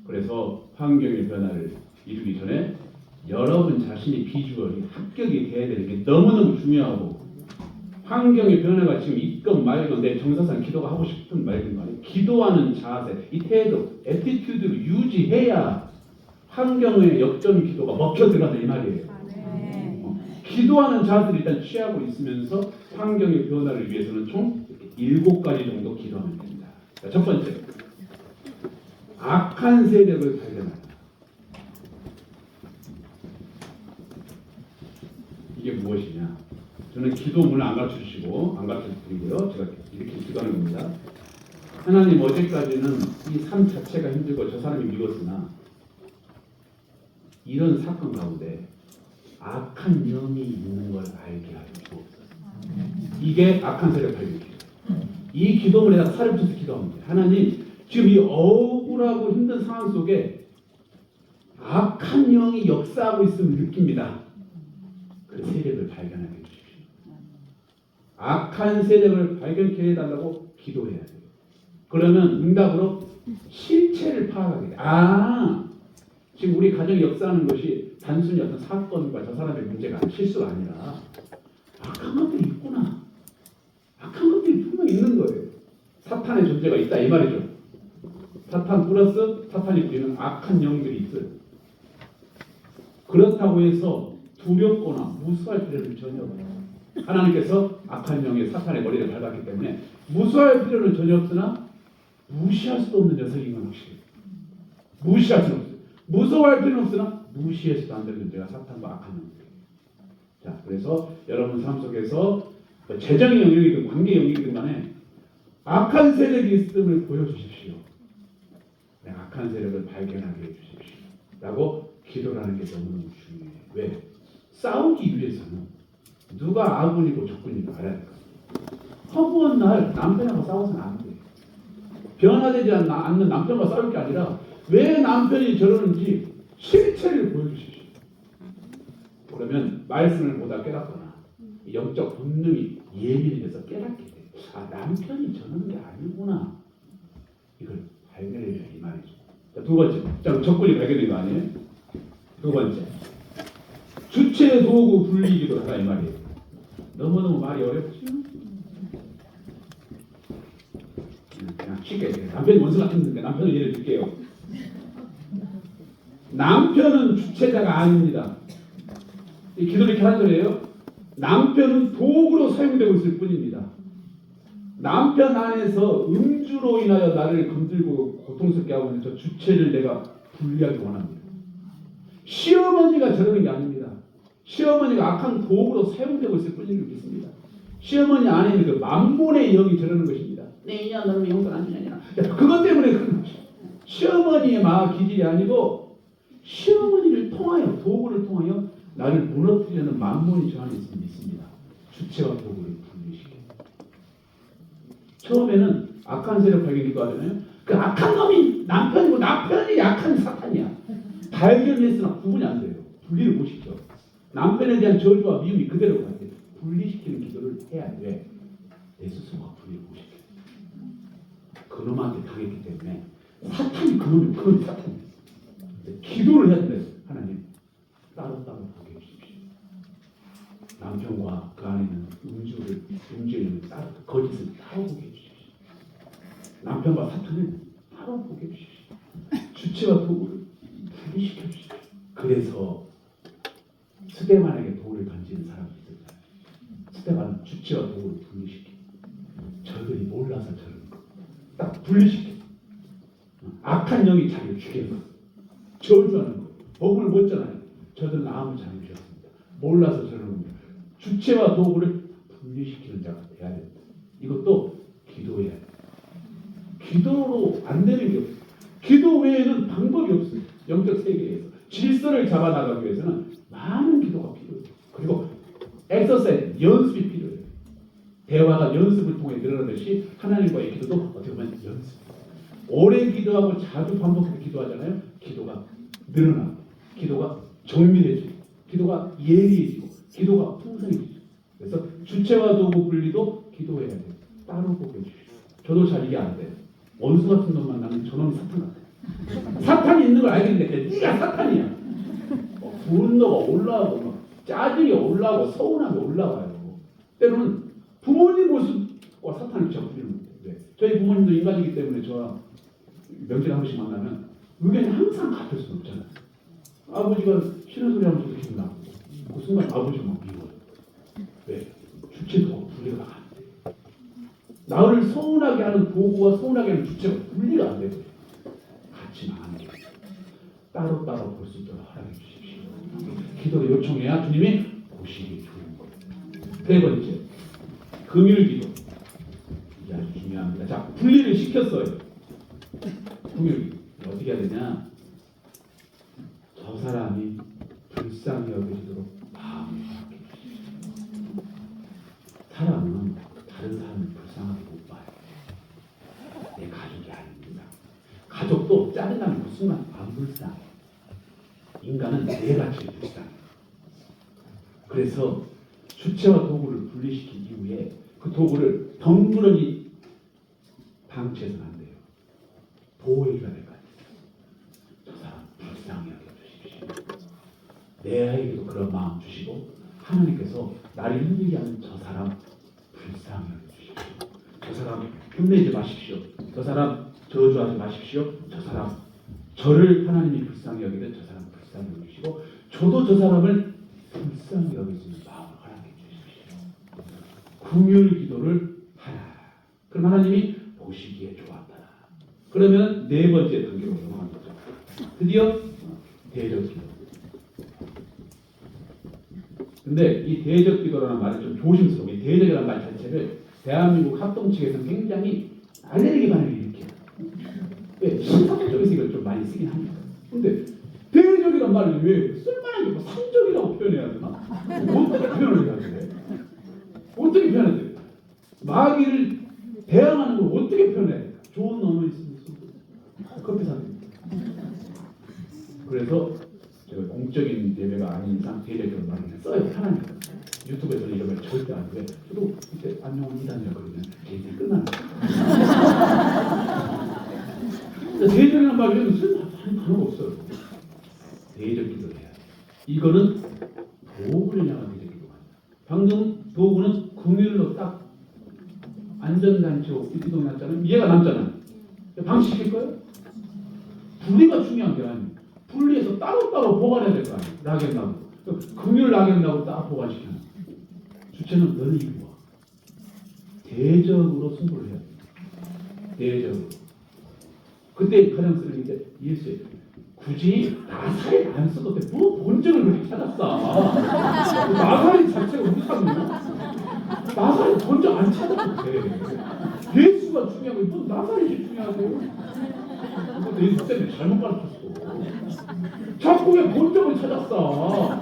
그래서 환경의 변화를 이루기 전에 여러분 자신의 비주얼이 합격이 돼야 되는 게 너무너무 중요하고 환경의 변화가 지금 있건 말건 내 정서상 기도가 하고 싶은 말건 간에 기도하는 자세, 이 태도, 애티튜드를 유지해야 환경의 역전 기도가 먹혀 들어가는 이 말이에요. 기도하는 자세를 일단 취하고 있으면서 환경의 변화를 위해서는 총 7가지 정도 기도하면 됩니다. 자, 첫 번째, 악한 세력을 발견한다. 이게 무엇이냐? 저는 기도문을 안 가르쳐 주시고 안 가르쳐 드리고요. 제가 이렇게 기도하는 겁니다. 하나님, 어제까지는 이 삶 자체가 힘들고 저 사람이 미웠으나 이런 사건 가운데 악한 영이 있는 걸 알게 하여 주옵소서. 이게 악한 세력 발견 기도. 이 기도문에다가 살을 붙여서 기도합니다. 하나님, 지금 이 억울하고 힘든 상황 속에 악한 영이 역사하고 있음을 느낍니다. 그 세력을 발견하게 해주십시오. 악한 세력을 발견케 해달라고 기도해야 돼요. 그러면 응답으로 실체를 파악하게 돼요. 지금 우리 가정이 역사하는 것이 단순히 어떤 사건과 저 사람의 문제가 실수가 아니라 악한 것들이 있구나. 악한 것들이 분명히 있는 거예요. 사탄의 존재가 있다 이 말이죠. 사탄 플러스 사탄이 부리는 악한 영들이 있어요. 그렇다고 해서 두렵거나 무수할 필요는 전혀 없어요. 하나님께서 악한 영의 사탄의 머리를 밟았기 때문에 무수할 필요는 전혀 없으나 무시할 수도 없는 녀석인 건 확실해요. 무시할 수는 없어요. 무서워할 필요는 없으나 무시해서도 안 되는 존재가 사탄과 악한 영들이에요. 자, 그래서 여러분 삶 속에서 재정의 영역이든 관계 영역이든 간에 악한 세력이 있음을 보여주십시오. 악한 세력을 발견하게 해주십시오. 라고 기도라는 게 너무너무 중요해요. 왜? 싸우기 위해서는 누가 아군이고 적군이고 알아야 될 거예요. 허구한 날 남편하고 싸워서는 안 돼요. 변화되지 않는 남편과 싸울 게 아니라 왜 남편이 저러는지 실체를 보여주십시오. 그러면 말씀을 보다 깨닫거나 영적 본능이 예민해져서 깨닫게 돼요. 남편이 저러는 게 아니구나. 이걸 발견해야 이 말이죠. 자, 두 번째. 자, 적군이 발견된 거 아니에요? 두 번째. 주체 도구 분리기도 하다 이 말이에요. 너무너무 말이 어렵죠? 그냥 쉽게 남편이 원수 같은데 남편을 예를 들게요. 남편은 주체자가 아닙니다. 이 기도를 이렇게 하는 소리예요. 남편은 도구로 사용되고 있을 뿐입니다. 남편 안에서 음주로 인하여 나를 건들고 고통스럽게 하고 있는 저 주체를 내가 분리하기 원합니다. 시어머니가 저러는 게 아닙니다. 시어머니가 악한 도구로 사용되고 있을 뿐인 줄 믿습니다. 시어머니 안에 있는 그 만몬의 영이 저러는 것입니다. 내 이년 너는 용돈 안 주냐냐. 그것 때문에 그런 것이죠. 시어머니의 마음 기질이 아니고 시어머니를 통하여 도구를 통하여 나를 무너뜨리려는 만몬이 저 안에 있음을 믿습니다. 주체와 도구를 분리시켜. 처음에는 악한 세력 발견 기도하잖아요. 그 악한 놈이 남편이고 남편이 약한 사탄이야. 발견했으나 구분이 안 돼요. 분리를 못 시켜. 남편에 대한 저주와 미움이 그대로 가야 돼. 분리시키는 기도를 해야 돼. 내 스스로가 분리를 못 시켜. 그놈한테 당했기 때문에 사탄이 그놈이 사탄이에요. 기도를 해야 돼. 하나님 따로따로 보게 해주십시오. 남편과 그 안에 있는 음주를 따로 거짓을 따로 보게 해주십시오. 남편과 사탄을 따로 보게 해주십시오. 주체와 도구를 분리시켜 주십시오. 그래서 스데반에게 돌을 던지는 사람이 있었잖아요. 스데반은 주체와 도구를 분리시켜. 저들이 몰라서 저러는 거. 딱 분리시켜. 악한 영이 자기를 죽이는 거. 저주하는 거. 복을 못 전하요. 저들은 아무 잘못이었습니다. 몰라서 저러는 겁니다. 주체와 도구를 분리시키는 자가 돼야 됩니다. 이것도 기도해야 돼요. 기도로 안 되는 게 없어요. 기도 외에는 방법이 없어요. 영적 세계에서 질서를 잡아나가기 위해서는 많은 기도가 필요해요. 그리고 엑서사이즈, 연습이 필요해요. 대화가 연습을 통해 늘어나듯이 하나님과의 기도도 어떻게 보면 연습. 오래 기도하고 자주 반복해서 기도하잖아요. 기도가 늘어나고, 기도가 정밀해지고, 기도가 예리해지고, 기도가 풍성해지죠. 그래서 주체와 도구 분리도 기도해야 돼요. 따로 보게 해주십시오. 저도 잘 이해 안 돼요. 원수 같은 놈 만나면 저놈이 사탄 같아요. 사탄이 있는 걸 알겠는데 네가 사탄이야. 분노가 올라오고 막 짜증이 올라오고 서운함이 올라와요. 때로는 부모님 모습과 사탄을 적부리는 거예요. 왜? 저희 부모님도 인간이기 때문에 저와 명절 한 번씩 만나면 의견이 항상 같을 수는 없잖아요. 아버지가 싫은 소리 하면서 기분 나고 그 순간 아버지가 막 미워요. 왜? 주체도 분리가 안 돼. 나를 서운하게 하는 도구와 서운하게 하는 주체가 분리가 안 돼요. 같이 나가는 거예요. 따로따로 볼 수 있도록 허락해 주십시오. 기도를 요청해야 주님이 보시기 좋은 거예요. 세 번째, 긍휼기도. 이게 아주 중요합니다. 자, 분리를 시켰어요. 긍휼기도. 어떻게 해야 되냐? 저 사람이 불쌍히 여겨지도록 마음을 허락해 주십시오. 사람은 다른 사람을 불쌍하게 못 봐요. 내 가족이 아닙니다. 가족도 짜증나는 그 순간 안 불쌍해. 인간은 내 가치를 불쌍해. 그래서 주체와 도구를 분리시킨 이후에 그 도구를 덩그러니 방치해서는 안 돼요. 보호해줘야 될 거 아니에요. 저 사람 불쌍히 여겨주십시오. 내 아이에게도 그런 마음 주시고 하나님께서 나를 힘들게 하는 저 사람 불쌍히 여겨주십시오. 저 사람 흉내지 마십시오. 저 사람 저주하지 마십시오. 저 사람 저를 하나님이 불쌍히 여기되 저 사람 불쌍히 여기시고 저도 저 사람을 불쌍히 여길 수 있는 마음을 허락해 주십시오. 긍휼 기도를 하라. 그럼 하나님이 보시기에 좋았다. 그러면 네 번째 단계로 넘어가는 거죠. 드디어 대적 기도. 근데 이 대적 기도라는 말은 좀 조심스러워. 이 대적이라는 말 자체를 대한민국 합동 측에서는 굉장히 알레르기 반응을 일으켜요. 왜? 신사적 쪽에서 이걸 좀 많이 쓰긴 합니다. 근데 대적이란 말을 왜 쓸만한 게 뭐 상적이라고 표현해야 되나? 어떻게 표현을 해야 돼? 어떻게 표현해야 돼? 마귀를 대항하는 걸 어떻게 표현해야 돼? 좋은 언어 있으면 커피 사드립니다. 그래서 제가 공적인 예배가 아닌 이상 대적이라는 말을 써요. 편하니까. 유튜브에서는 이런 말 절대 안 돼. 저도 그때 안녕은 이단이라 그러면 제 인생 끝나는 거예요. 대적이라는 말에는 쓸만한 단어가 없어요. 대적 기도를 해야 돼. 이거는 도구를 향한 대적 기도가 아니야. 방금 도구는 긍휼로 딱 안전장치로 이동이 났잖아요. 이해가 남잖아요. 방치시킬 거예요? 분리가 중요한 게 아니에요. 분리해서 따로따로 보관해야 될 거 아니에요. 낙연나무. 긍휼 낙연나무 딱 보관시켜요. 주체는 너는 이리 와. 대적으로 승부를 해야 돼. 대적으로. 그때 가장 쓰는 게 예수예요. 굳이 나사렛 안 써도 돼. 뭐 본적을 그렇게 찾았어. 나사렛 자체가 우상이야. 나사렛 본적 안 찾아도 돼. 예수가 중요한 거야. 뭐 나사렛이 중요하세요? 이거 예수 때문에 잘못 가르쳤어. 자꾸 왜 본적을 찾았어?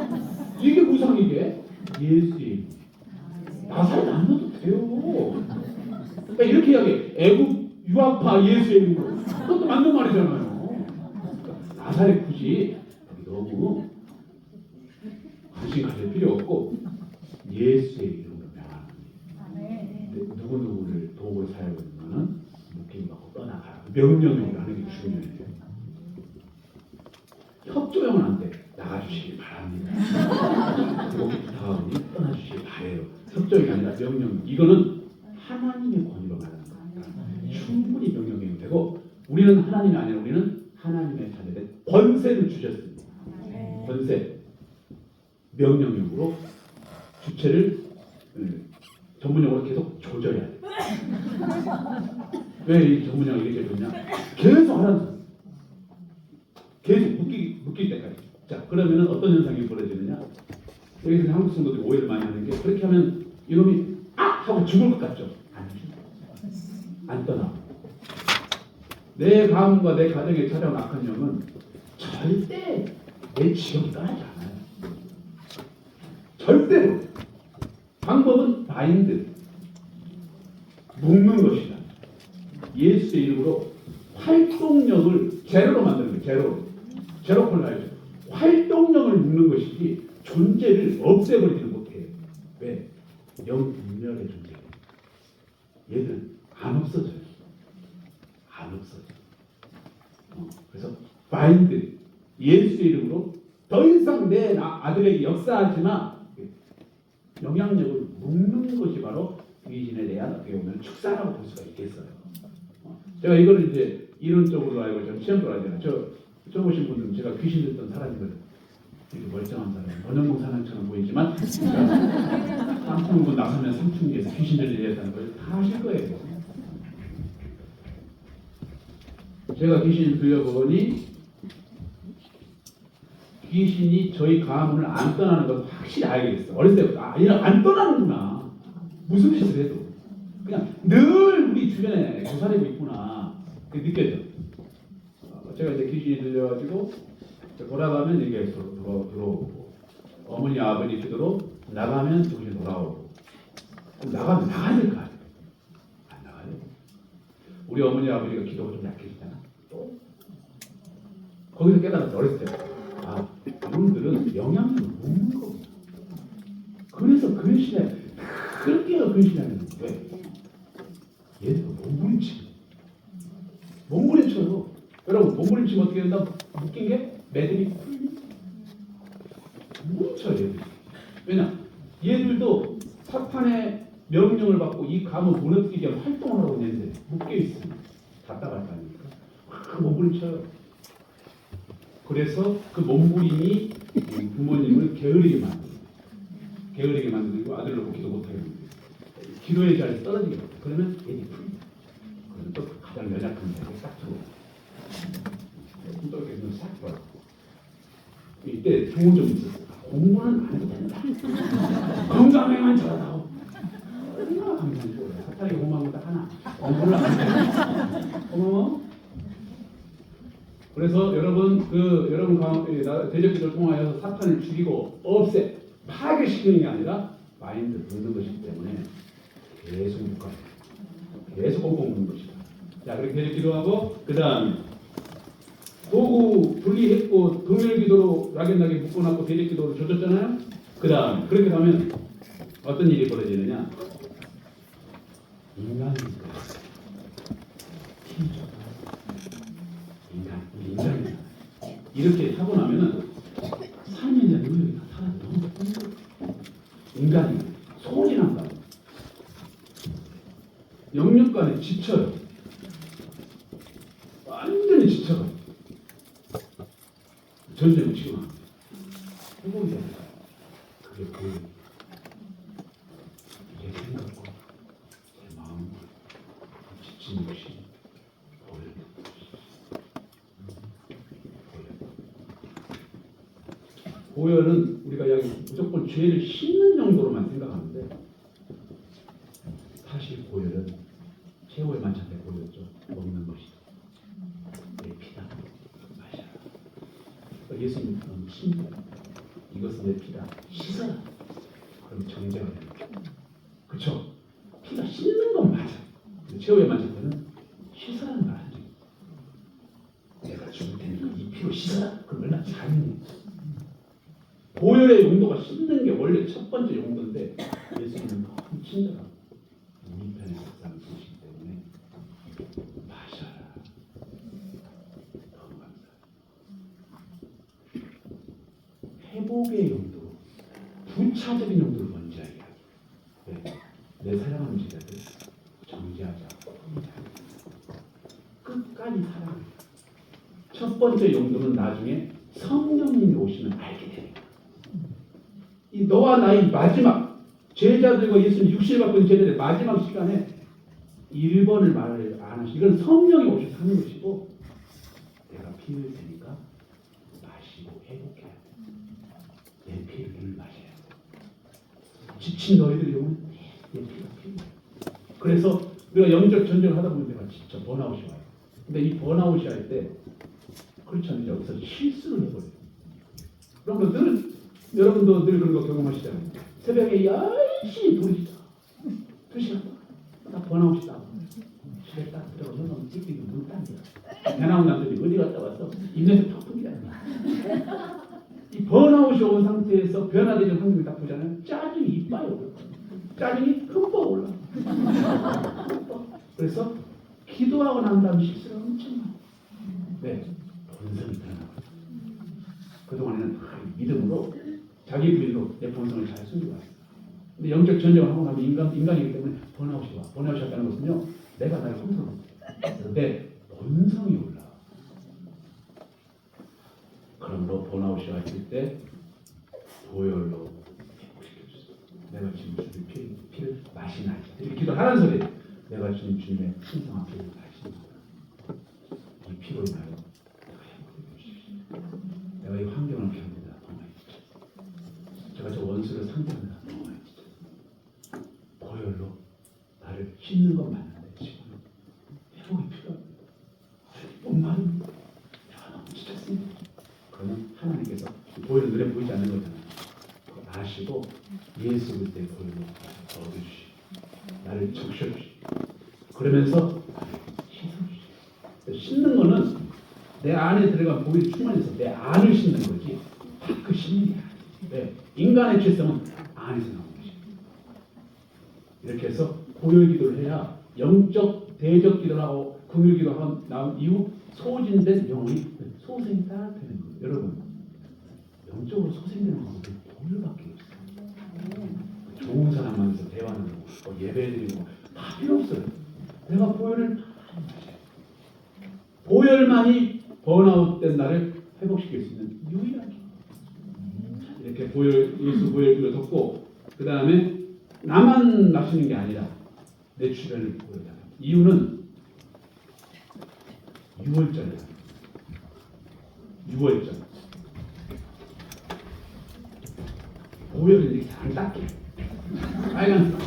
이게 우상이게? 예수의 나사렛 안 넣어도 돼요. 그러니까 이렇게 이야기해. 애국 유학파 예수의 이름으로. 그것도 맞는 말이잖아요. 나사렛 굳이 너무 관심 가질 필요 없고 예수의 이름으로 명하는 누구누구를 도구로 사용하는 것은 묶임 받고 떠나가라. 명령형으로 하는 게 중요해요. 협조형은 안 돼. 나가주시기 바랍니다. 그렇게 부탁하니 떠나주시기 바래요. 협조형이 아니라 명령. 이거는 하나님의 권위로 말하는 거니까 충분히 명령이 되고 우리는 하나님이 아니라 우리는 하나님의 자녀된 권세를 주셨습니다. 권세. 명령형으로 주체를 전문용어로 계속 조져야 돼. 왜 이 전문용어 이게 좋냐? 계속 하라는 소리. 계속 묶일 때까지. 자, 그러면은 어떤 현상이 벌어지느냐? 여기서 한국 성도들이 오해를 많이 하는 게 그렇게 하면 이놈이 하고 죽을 것 같죠? 안 떠나. 내 가문과 내 가정에 찾아온 악한 영은 절대 내 지역을 떠나지 않아요. 절대로. 방법은 바인드. 묶는 것이다. 예수의 이름으로 활동력을 제로로 만드는 거예요. 제로 콜라이죠. 활동력을 묶는 것이지 존재를 없애버리지는 못해요. 왜? 영분열의 존재예요. 얘들은 안 없어져요. 안 없어져. 그래서 바인드 예수의 이름으로 더 이상 내 아들에게 역사하지 마. 영향력을 묶는 것이 바로 귀신에 대한 어떻게 보면 축사라고 볼 수가 있겠어요. 제가 이걸 이제 이론적으로 알고 좀 시험적으로 알잖아요. 저 보신 분들은 제가 귀신 듣던 사람이거든요. 이렇게 멀쩡한 사람, 원형공 사람처럼 보이지만 삼풍군 나서면 삼풍기에서 귀신들이 얘기했다는 걸 다 아실 거예요. 제가 귀신을 들려보니 귀신이 저희 가문을 안 떠나는 걸 확실히 알게 됐어. 어렸을 때부터 얘는 안 떠나는구나. 무슨 짓을 해도 그냥 늘 우리 주변에 고사리고 있구나. 그게 느껴져. 제가 이제 귀신이 들려가지고 돌아가면 얘기해서 들어오고 어머니 아버지 기도로 나가면 정신 돌아오고 나가면 나가야 될 거 아니에요. 안 나가요. 우리 어머니 아버지가 기도가 좀 약해지잖아. 또 거기서 깨달았어. 어렸을 때 이분들은 영향력을 먹는 거구나. 그래서 근신해 그렇게 근신하는 거예요. 왜? 얘도 몸부림쳐요. 여러분 몸부림치면 어떻게 된다? 묶인 게 매듭이 뭉쳐요. 얘들이. 왜냐? 얘들도 사탄의 명령을 받고 이 감을 무너뜨리게 하면 활동을 하고 있는데 묶여있습니다. 답답할 거 아닙니까? 몸부림쳐요. 그래서 그 몸부림이 부모님을 게으르게 만들고 아들을 놓고 기도 못하게 만들고 기도의 자리에서 떨어지게 만들고 그러면 얘기 풀립니다. 그러면 또 가장 연약한 자리에 딱 들어오고 또 이렇게 눈 싹 들어가고 이때 좋은 점이 있었어요. 공부는 안 해도 된다. 건강에만 잘하고 얼마나 감사하죠. 사탄이 고마운 거 하나 공부를 안 해도 고마워. 그래서 여러분 대적기도를 통하여서 사탄을 죽이고 없애 파괴시키는 게 아니라 마인드 넣는 것이기 때문에 계속 묶어요. 계속 꽁꽁 묶는 것이다. 자, 그렇게 대적기도하고 그 다음 도구 분리했고 동일기도로 락연락에 묶어놨고 대적기도로 조졌잖아요. 그 다음 그렇게 하면 어떤 일이 벌어지느냐? 인간이 인간이 이렇게 하고 나면은 삶에 대한 능력이 다 사라져. 인간이 소진한다. 영육간에 지쳐요. 완전히 지쳐요. 전쟁을 치고 나면 회복이 됩니다. 그게 보여요. 제 생각과 제 마음과 지친 것이 보여요. 보혈은 우리가 여기 무조건 죄를 씻는 정도로만 생각하는데 사실 보혈은 최후의 만찬 때 보였죠. 먹는 것이다. 내 피다. 마셔라. 예수님 너무 신기해요. 이것은 내 피다. 씻어라. 그럼 정죄가 됩니다. 그렇죠? 피가 씻는 건 맞아. 근데 최후의 만찬 때는 씻으라는 말 하죠. 내가 죽을 테니까 이 피로 씻어라. 그럼 얼마나 잔인해. 보혈의 용도가 씻는 게 원래 첫 번째 용도인데 예수님은 너무 친절하고 우리 편에 항상 계시기 때문에 마셔라. 너무 감사해요. 회복의 용도로 부차적인 용도로 먼저 이야기해요. 내 사랑하는 제자들 정죄하지 않고 끝까지 사랑해요. 첫 번째 용도는 나중에 성령님이 오시면 알게 됩니다. 이 너와 나의 마지막 제자들과 예수님 육신을 갖고 있는 제자들의 마지막 시간에 1번을 말을 안 하시고 이건 성령이 오셔서 하는 것이고 내가 피 흘릴 테니까 마시고 회복해야 돼. 내 피를 늘 마셔야 돼. 지친 너희들의 영혼 내 피가 필요해. 그래서 우리가 영적 전쟁을 하다 보면 내가 진짜 번아웃이 와요. 근데 이 번아웃이 할 때 그렇지 않으면 여기서 실수를 해버려요. 그런 것들은 여러분도 늘 그런 거 경험하시잖아요. 새벽에 열심히 부르시다. 2시간 딱 번아웃이다. 집에 딱 들어가면 띠띠가 문 딴다. 배 나온 남들이 어디 갔다 왔어? 입냄새 팍팍이잖아. 이 번아웃이 온 상태에서 변화되는 환경을 딱 보잖아요. 짜증이 이빨에 올라. 짜증이 흠뻑 올라. 그래서 기도하고 난 다음 실수가 엄청 많아. 네, 본성이 변하고. 그동안에는 믿음으로 자기 부인으로 내 본성을 잘 숨기고 왔어요. 근데 영적 전쟁을 하고 나면 인간이기 때문에 번아웃이 와. 번아웃이 왔다는 것은요. 내가 나를 컨트롤 못해. 내 본성이 올라. 그러므로 번아웃이 왔을 때 보혈로 회복시켜주세요. 내가 지금 주님 피를 마시나이다. 이렇게 기도하라는 소리예요. 내가 지금 주님의 신성한 피를 마시나이다. 이 피로 인하여 내가 회복해 주십시오. 내가 이 환경을 견디다 동아이 제가 저 원수를 상대하느라 동아이 보혈로 나를 씻는 건 맞는데 지금 회복이 필요합니다. 엄마는 내가 너무 지쳤습니다. 그러면 하나님께서 보혈은 눈에 보이지 않는 거잖아요. 그거 아시고 예수 그리스도의 보혈로 얻어주시고 나를 적셔주시고 그러면서 나를 씻어주시고 씻는 거는 내 안에 들어간 보혈이 충만해서 내 안을 씻는 거지 밖을 씻는 게 아니에요. 네. 인간의 죄성은 안에서 나오는 것이에요. 이렇게 해서 보혈 기도를 해야 영적 대적 기도를 하고 긍휼 기도하고 나온 이후 소진된 영혼이 소생이 딱 되는 거예요. 여러분 영적으로 소생되는 것은 보혈밖에 없어요. 좋은 사람 만나서 대화하는 거 예배드리고 다 필요 없어요. 내가 보혈을 마셔요. 보혈만이 번아웃된 나를 회복시킬 수 있는 유일한 길. 이렇게 보혈 예수 보혈 기도 듣고 그 다음에 나만 마시는 게 아니라 내 주변을 보혈다. 이유는 6월절이야. 6월절. 보혈을 이렇게 안 닦게. 빨간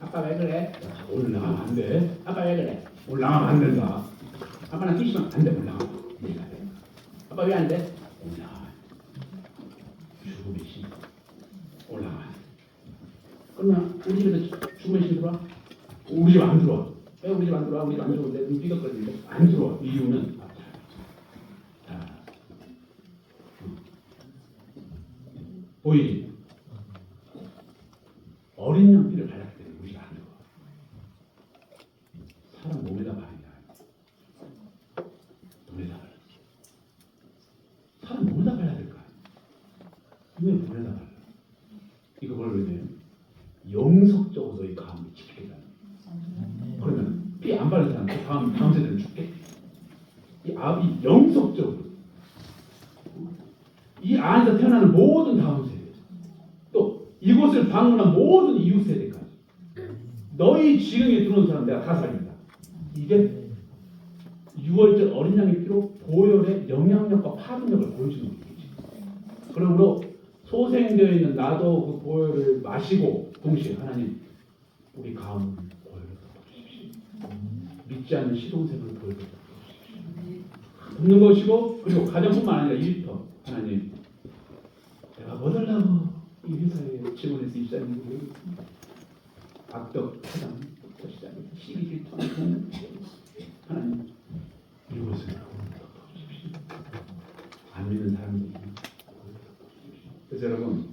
아빠 왜 그래? 오늘 나가면 안 돼. 아빠 왜 그래? 오늘 나가면 안 된다. 아빠랑 뛰시면 안 돼. 오늘 나가. 아빠 왜 안 돼? 오늘 나가. 죽음의 신. 오늘 나가. 그러면 우리 집에서 죽음의 신 들어와? 우리 집 안 들어와. 왜 우리 집 안 들어와? 우리 집 안 들어오는데 눈 삐걱거리는데 안 들어와. 이유는 보이지? 어린 양 피를 발랐기 때문에 우리가 안 들어와. 사람 몸에다 바르는 게 아니야. 몸에다 발라. 사람 몸에다 발라야 될 거 아니야. 왜 몸에다 발라? 이거 뭘 의미해요? 영속적으로 이 가음을 지키게 되는. 그러면 피 안 바른 사람 다음 세대는 죽 죽겠다. 이 아비 영속적으로 이 안에서 태어나는 모든 다음 세대, 또 이곳을 방문한 모든 이웃 세대까지 너희 지경에 들어온 사람 내가 다 살린다. 이게 6월절 어린 양의 피로 보혈의 영향력과 파급력을 보여주는 얘기지. 그러므로 소생되어 있는 나도 그 보혈을 마시고 동시에 하나님 우리 가운 보혈을 덮어주십시오. 믿지 않는 시동생을 보혈을 덮어주십시오. 덮는 것이고, 그리고 가정뿐만 아니라 일터 하나님 내가 뭐 달라고 이 회사에 지원해서 입사하는 거예요. 악덕 사장, 시장, 시기 질투, 하나님 이곳을 덮어주십시오. 안 믿는 사람들이. 그래서 여러분,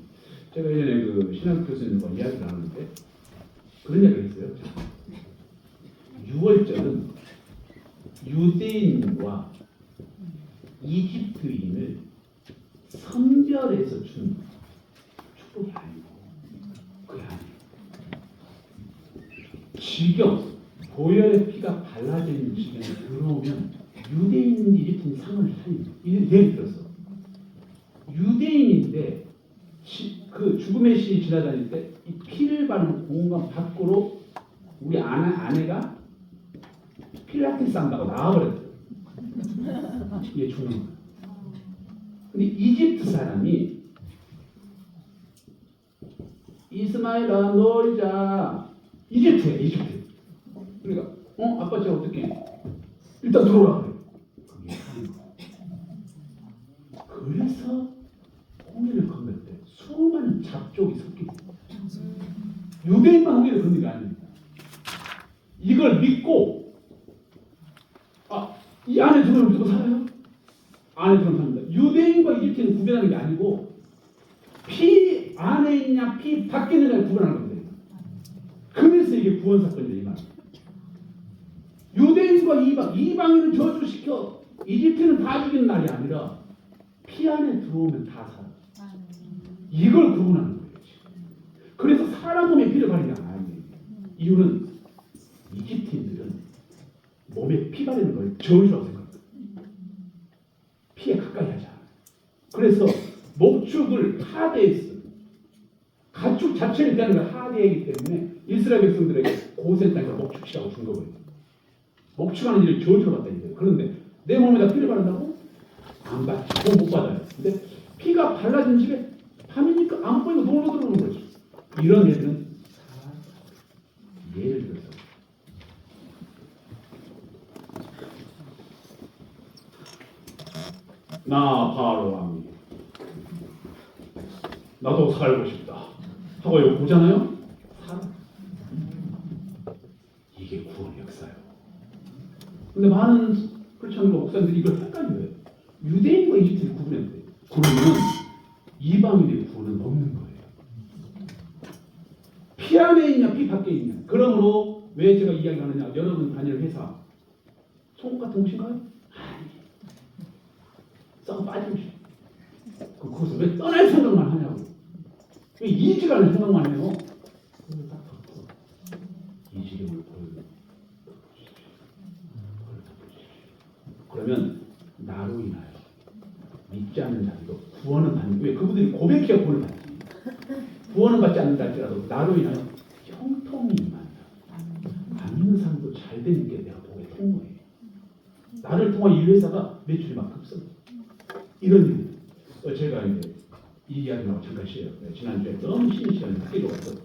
제가 예전에 그 신학 교수님과 이야기를 나누는데 그런 이야기를 했어요. 6월절은 유대인과 이집트인을 선별해서 준 축복이 아니고 그게 아니에요. 지경, 보혈의 피가 발라진 지경에 들어오면 유대인, 이집트인 상을 살립니다. 예를 들어서 유대인인데 그 죽음의 신이 지나다닐 때 이 피를 바르는 공간 밖으로 우리 아내가 필라테스 한다고 나와버렸어요. 이게 죽는 거예요. 근데 이집트 사람이 이스마엘아 놀자, 이집트야, 이집트. 그러니까 아빠 저 어떻게 일단 들어오라 그래. 그게 하는 거야. 그래서 홍해를 건널 때 수많은 잡족이 섞이고 유대인만 홍해를 건너는 게 아닙니다. 이걸 믿고 이 안에 들어오면 무조건 살아요? 안에 들어오면 삽니다. 유대인과 이집트는 구별하는 게 아니고 피 안에 있냐 피 밖에 있느냐를 구별하는 겁니다. 그래서 이게 구원 사건이다 이 말. 유대인과 이방인을 저주시켜 이집트는 다 죽이는 날이 아니라 피 안에 들어오면 다 살아. 이걸 구분하는 거예요. 그래서 사람 몸에 피를 바르는 게 아니에요. 이유는 이집트인들은 몸에 피 바르는 걸 저주라고 생각해요. 피에 가까이 하지 않아요. 그래서 목축을 하대했어요. 가축 자체를 대하는 걸 하대하기 때문에 이스라엘 백성들에게 고센 땅에서 목축시라고 준 거거든요. 목축하는 일을 저주로 받다 이거예요. 그런데 내 몸에다 피를 바른다고? 안 받지. 그건 못 받아요. 근데 피가 발라진 집에 밤이니까 안 보이고 놀러 들어오는 거죠. 이런 애들은 예를 들어서 나 바로 왕이 나도 살고 싶다 하고 이거 보잖아요. 살아. 이게 구원의 역사예요. 근데 많은 그렇지 않은 목사님들이 이걸 헷갈려요. 유대인과 이집트를 구분해야 돼요. 그러면 이방인의 구원은 없는 거예요. 피 안에 있냐 피 밖에 있냐. 그러므로 왜 제가 이야기하느냐. 여러분 다니는 회사 속옷 같은 곳인가요? 아니. 썩어 빠지고 싶어. 그것을 왜 떠날 생각만 하냐고. 왜 이직하는 생각만 해요. 그걸 딱 덮어. 이 지경을 보여주십시오. 그러면 나로 인하여 믿지 않는 자들도 구원은 받는. 왜 그분들이 고백해야 구원을 받지. 구원은 받지 않는다 할지라도 나로 인하여 형통이 임한다. 안 믿는 사람도 잘 되는 게 내가 복의 통로예요. 나를 통한 이 회사가 매출이 막 급성. 이런 일. 제가 이제 이 이야기하고 잠깐 쉬어요. 지난주에 너무 쉬는 시간에 학교로 가서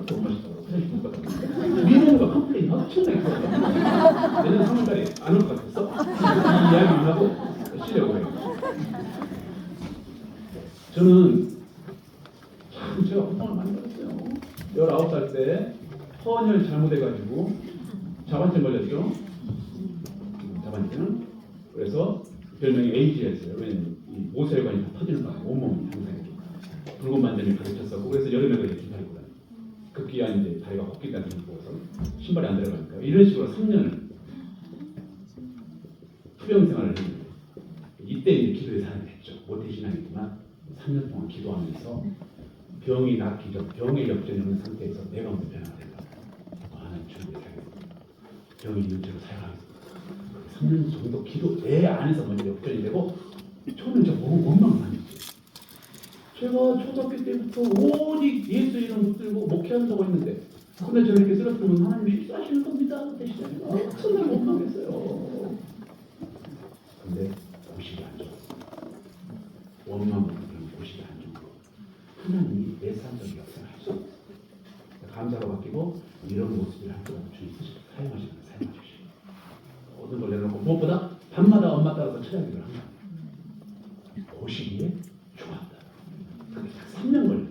너무 맛있다고 화장실 못 갔다. 미래가 컴플레인 엄청나게 커요. 내년 3월달에 안 올 것 같았어. 이 이야기를 하고 쉬려고 해요. 저는 참 제가 고통을 많이 받았어요. 19살 때 헌혈 잘못해가지고 자반증 걸렸죠. 자반증. 그래서 별명이 AG였어요. 왜냐면 이 모세혈관이 다 터지는 바람에 온몸이 항상 이렇게 붉은 반점이 가득 그래서 여름에 그렇게 긴팔 입고 다녀요. 급기야 이제 다리가 헛기다는 걸 보고서 신발이 안 들어가니까 이런 식으로 3년을 투병 생활을 했는데 이때 이제 기도의 사람이 됐죠. 모태 신앙이지만 3년 동안 기도하면서 병이 낫기 전 병의 역전이 없는 상태에서 내가 먼저 변화가 된다. 하나님 주님의 사랑입니다. 병이 육체로 사용하겠습니다. 3년 정도 기도 내 안에서 먼저 역전이 되고 저는 진짜 원망 많이 했어요. 제가 초등학교 때부터 오직 예수 이름 붙들고 목회한다고 했는데 근데 저를 이렇게 쓰러뜨리면 하나님 실수하시는 겁니다. 대신에 정말 원망했어요. 근데 고식이 안 좋았어. 원망은 고식이 안 좋고 하나님이 내 삶적인 역사를 할 수 없어. 감사로 바뀌고 이런 모습을 할 때마다 주님 사용하시는 사용하십시오. 모든 걸 내려놓고 무엇보다 밤마다 엄마 따라서 철야기를 합니다. 그 시기에 좋았다. 그게 딱 3년 걸려.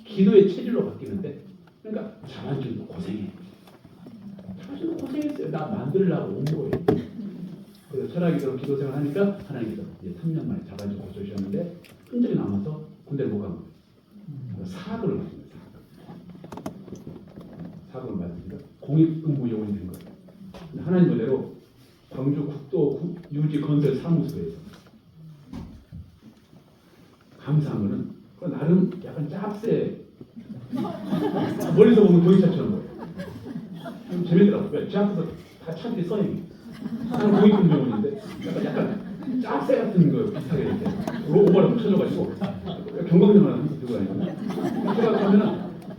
기도의 체질로 바뀌는데 그러니까 자반줄도 고생해. 자반줄도 고생했어요. 나 만들려고 온 거예요. 그래서 철학기도로 기도 생활 하니까 하나님께서 이제 3년 만에 자반줄 고쳐주셨는데 흔적이 남아서 군대를 못 간 거예요. 사학을 받습니다. 사학을 받습니다. 공익근무 요원이 된 거예요. 하나님 은혜로 광주 국도 유지 건설 사무소에서 감사한 거는 나름 약간 짭새 멀리서 보면 도의차처럼 보여요. 좀 재밌더라고요. 제 앞에서 다 차들이 써있는 저는 공익근무요원인데 약간 짭새 같은 거 비슷하게 이렇게 오버를 붙여줘가지고 경광등을 항상 들고 다니거든요. 제가 가면은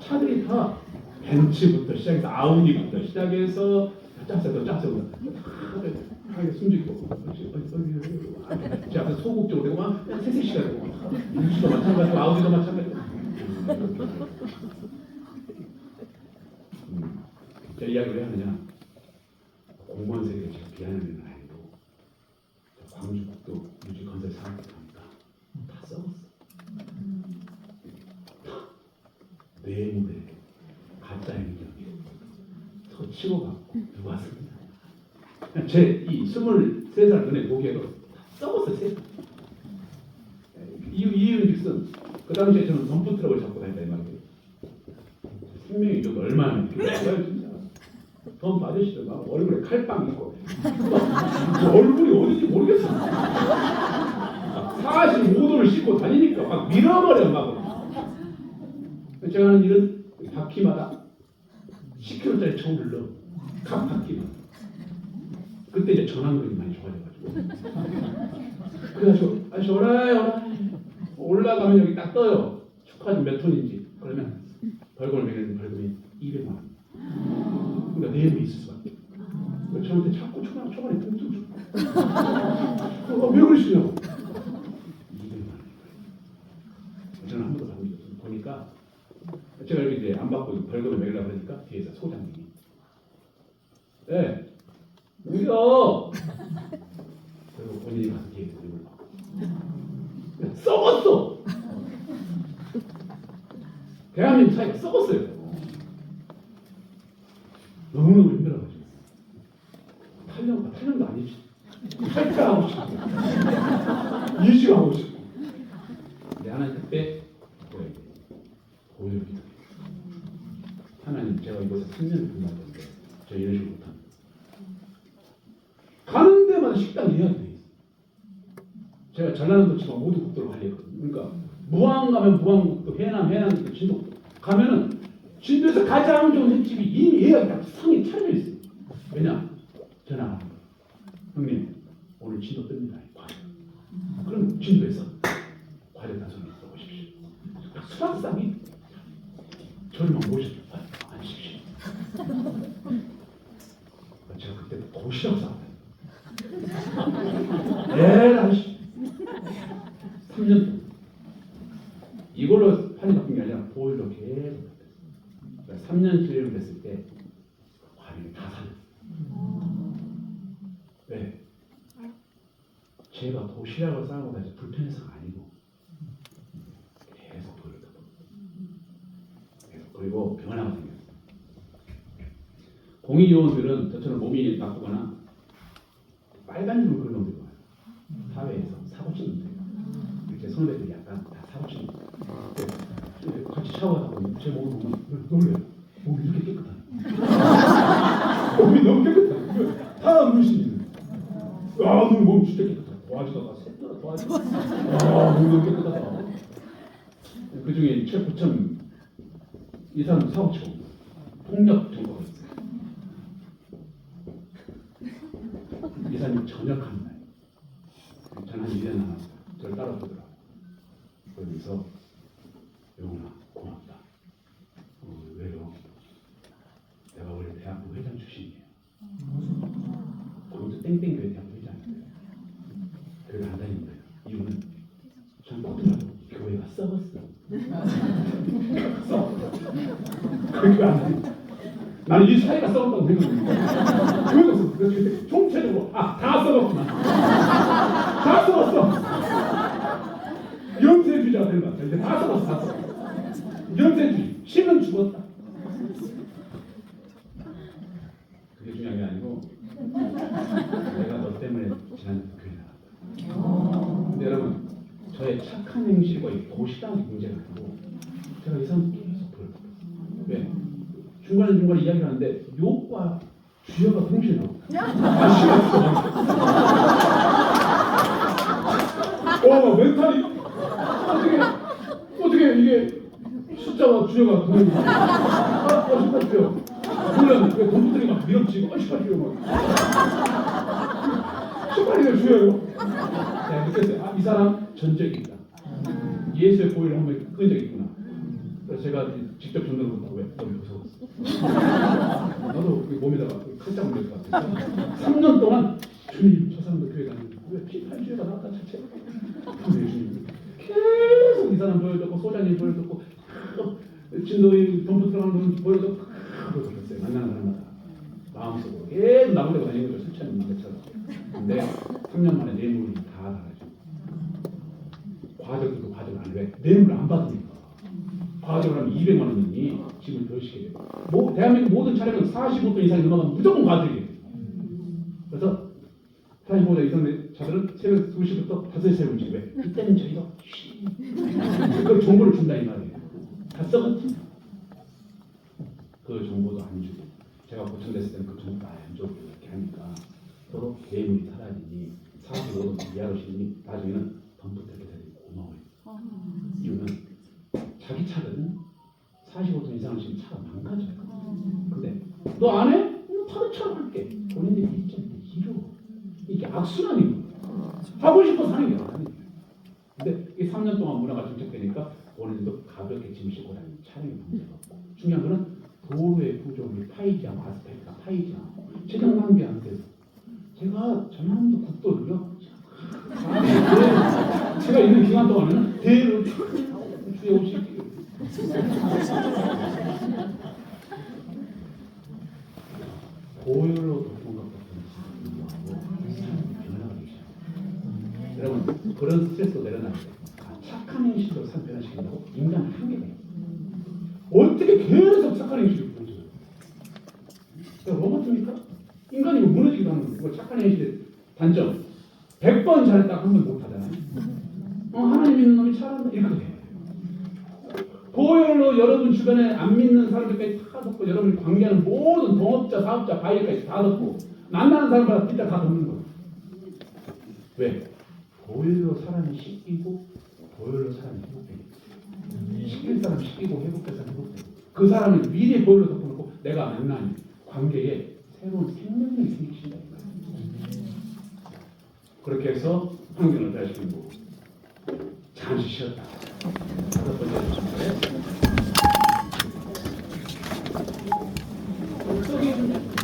차들이 다 벤츠부터 시작해서 아우디부터 시작해서 짭새도 짭새도 다 숨지고 제 앞에 소극적으로 되고 막 새색시가 되고 유주도 마찬가지고 아우디도 마찬가지고 제가 이야기를 왜 하느냐 공무원 세계에 제가 비하는 건 아니고 광주국도 유지 건설 사업을 하니까 다 썩었어. 뇌물에 가짜 행정에 더 치고받고 누웠습니다. 제이 23살 전에 보기에도 다 썩었어요. 이윤직선 그 당시에 저는 덤프트럭을 잡고 다녔다 이 말이에요. 생명이 좀 얼마나 필요할까요 진짜. 덤프 아저씨들 막 얼굴에 칼빵 있고 얼굴이 어딘지 모르겠어. 45도를 씻고 다니니까 막 밀어버려 막. 제가 하는 일은 바퀴마다 10kg짜리 총을 넣어 각 바퀴마다. 그때 이제 전환근이 많이 좋아져가지고 그래가지고 아저씨 오라이 올라가면 여기 딱 떠요. 축하금 몇 톤인지. 그러면 벌금을 매기는 벌금이 200만 원. 그러니까 내용이 있을 수밖에. 저한테 자꾸 초반에 통증 줘. 왜 그러시냐고. 200만 원. 저는 한 번도 받은 적 없어요. 보니까 제가 여기 이제 안 받고 벌금을 매기려고 그러니까 뒤에서 소장님이 네. 우리요. 그리고 본인이 가서 뒤에 드립을 받고 썩었어. 대한민국 사회가 썩었어요. 너무너무 힘들어가지고 탈령도 아니지. 탈퇴하고 싶고 이직하고 싶고. 근데 하나님 그때 보여요. 하나님 제가 이곳에 3년을 근무하는데 저 이런 식으로 못합니다. 가는 데마다 식당 예약이 돼 있어요. 제가 전라남도 지방 모두 국도를 관리했거든요. 그러니까 무안 가면 무안국도, 해남 진도국도 가면은 진도에서 가장 좋은 횟집이 이미 예약이 다 상에 차려 있어요. 왜냐? 전화하는 거예요. 형님 오늘 진도 뜹니다. 과일. 그럼 진도에서 과일 단순히 써보십시오. 수락상이 저를 막 모셔서 앉으십시오. 제가 그때 도시락 싸웠어요. 에라이 3년 동안 이걸로 판이 바뀐 게 아니라 보일러 계속 그러니까 3년 주행을 했을 때 과일이 다 살려. 왜? 제가 도시락을 싸고 다시 불편해서가 아니고 계속 보일러 계속 그리고 변화가 생겼어요. 공익요원들은 저처럼 몸이 나쁘거나 빨간 줄을 그런 놈들이 와요. 사회에서 사고 치는 놈들. 이렇게 선배들이 약간 다 사고 치는 놈들. 같이 샤워하다 보면 제 몸을 보면 놀래요. 몸이 이렇게 깨끗하네. 몸이 너무 깨끗하네. 다 물씬이네. 야, 너 몸 진짜 깨끗하다. 도와주다가 샜더라 도와주다. 아, 몸이 너무 깨끗하다. 그 중에 최고점 이 사람 사고 치고 폭력 정도가 있어요. 이사님 전역하는 날. 저는 한 1년 남았어요. 저를 따라오더라고요. 그러면서 영훈아 고맙다. 왜요? 내가 원래 대학부 회장 출신이에요. 광주 땡땡교회 대학부 회장인데 교회 안 다니는 거예요. 이유는 전 보더라도 교회가 썩었어. 썩었어. 그 교회 안 다니는 거예요. 나는 이 사회가 썩었다고 생각합니다. 교회가 썩었어. 그래서 총체적으로 다 썩었구나. 다 썩었어. 염세주의자가 된 것 같아요. 이제 다 썩었어. 다 썩었어. 염세주의. 신은 죽었다. 그게 중요한 게 아니고 내가 너 때문에 지난주 교회 나갔다. 근데 여러분 저의 착한 행실과 이 도시락의 문제가 아니고 제가 이 사람 계속 보여요. 왜? 중간에 이야기를 하는데 욕과 주여가 동시에 나옵니다. 멘탈이 어떻게 이게 숫자와 주여가 동시에 나옵니다. 주여. 물론 그 동부들이 막 밀어붙이고 시발 주여 막 시발이가 주여요. 내가 느꼈어요. 이 사람 전적이 있다. 예수의 보혈을 한번 끈 적이 있구나. 그래서 제가 직접 전도를 못하고 왜? 너무 무서웠어. 나도 몸에다가 칼짝 물릴 것 같았어. 3년 동안 주님 저 사람도 교회 가는데 왜 피팔주의가 나왔다 자체. 주님 계속 이 사람 보여줬고 소장님 보여줬고 진도의 동부 들어가는 분 보여줬고 그랬어요. 만나는 사람마다 마음속으로 계속 나무대고 다니는 거죠. 술 취하는 남자처럼. 근데 3년 만에 뇌물이 다 달아져. 과적도 과적을 안 해. 뇌물을 안 받으니까. 과적을 하면 200만 원이니 집을 더 시게 돼요. 대한민국 모든 차량은 45돈 이상이 넘어가면 무조건 과적이에요. 그래서 45돈 이상의 차들은 새벽 2시부터 5시에 움직여요. 왜? 이때는 저희가 그걸 정보를 준다 이 말이에요. 다 썩었지. 그 정보도 안 주고 제가 고청됐을 때는 그 정보도 안 주고 이렇게 하니까 서로 뇌물이 사라지니 45돈 이하로 시니 나중에는 덤프트를 되니 고마워요. 이유는 자기 차들은 45톤 이상을 지금 차가 망가져요. 근데 너 안 해? 다른 차로 할게. 본인들이 있잖아요. 이러. 이게 악순환인 거예요. 하고 싶어서 하는 게 아니에요. 근데 이 3년 동안 문화가 정착되니까 본인들도 가볍게 짐을 싣고 다니는 차량이 문제가 없고 중요한 거는 도로의 구조물이 파이지 않고 아스팔트가 파이지 않고 재정 낭비 안 돼서 제가 전남도 국도를요. 제가 있는 기간 동안에는 대를 주에 오시기 고열로 덮은 것 같은 변화가 되죠. 여러분 그런 스트레스도 내려놔야 돼요. 착한 행실로 삶 변화시킨다고 인간은 한계가 있어요. 어떻게 계속 착한 행실을 보여줘요? 로봇입니까? 인간이 무너지기도 하는 거예요. 착한 행실의 단점 100번 잘했다가 한 번 못하잖아요. 하나님 믿는 놈이 잘한다 이렇게 돼요. 고열로 여러분 주변에 안 믿는 사람들까지 다 덮고 여러분이 관계하는 모든 동업자, 사업자, 바이까지 다 덮고 만나는 사람마다 삐딱 다 덮는 거예요. 왜? 고열로 사람이 씻기고 고열로 사람이 회복되니까. 씻길 사람 씻기고 회복될 사람 회복되고 그 사람을 미리 고열로 덮어놓고 내가 만나는 관계에 새로운 생명력이 생기신다. 그렇게 해서 환경을 다시키고 잠시 쉬었다. 5번째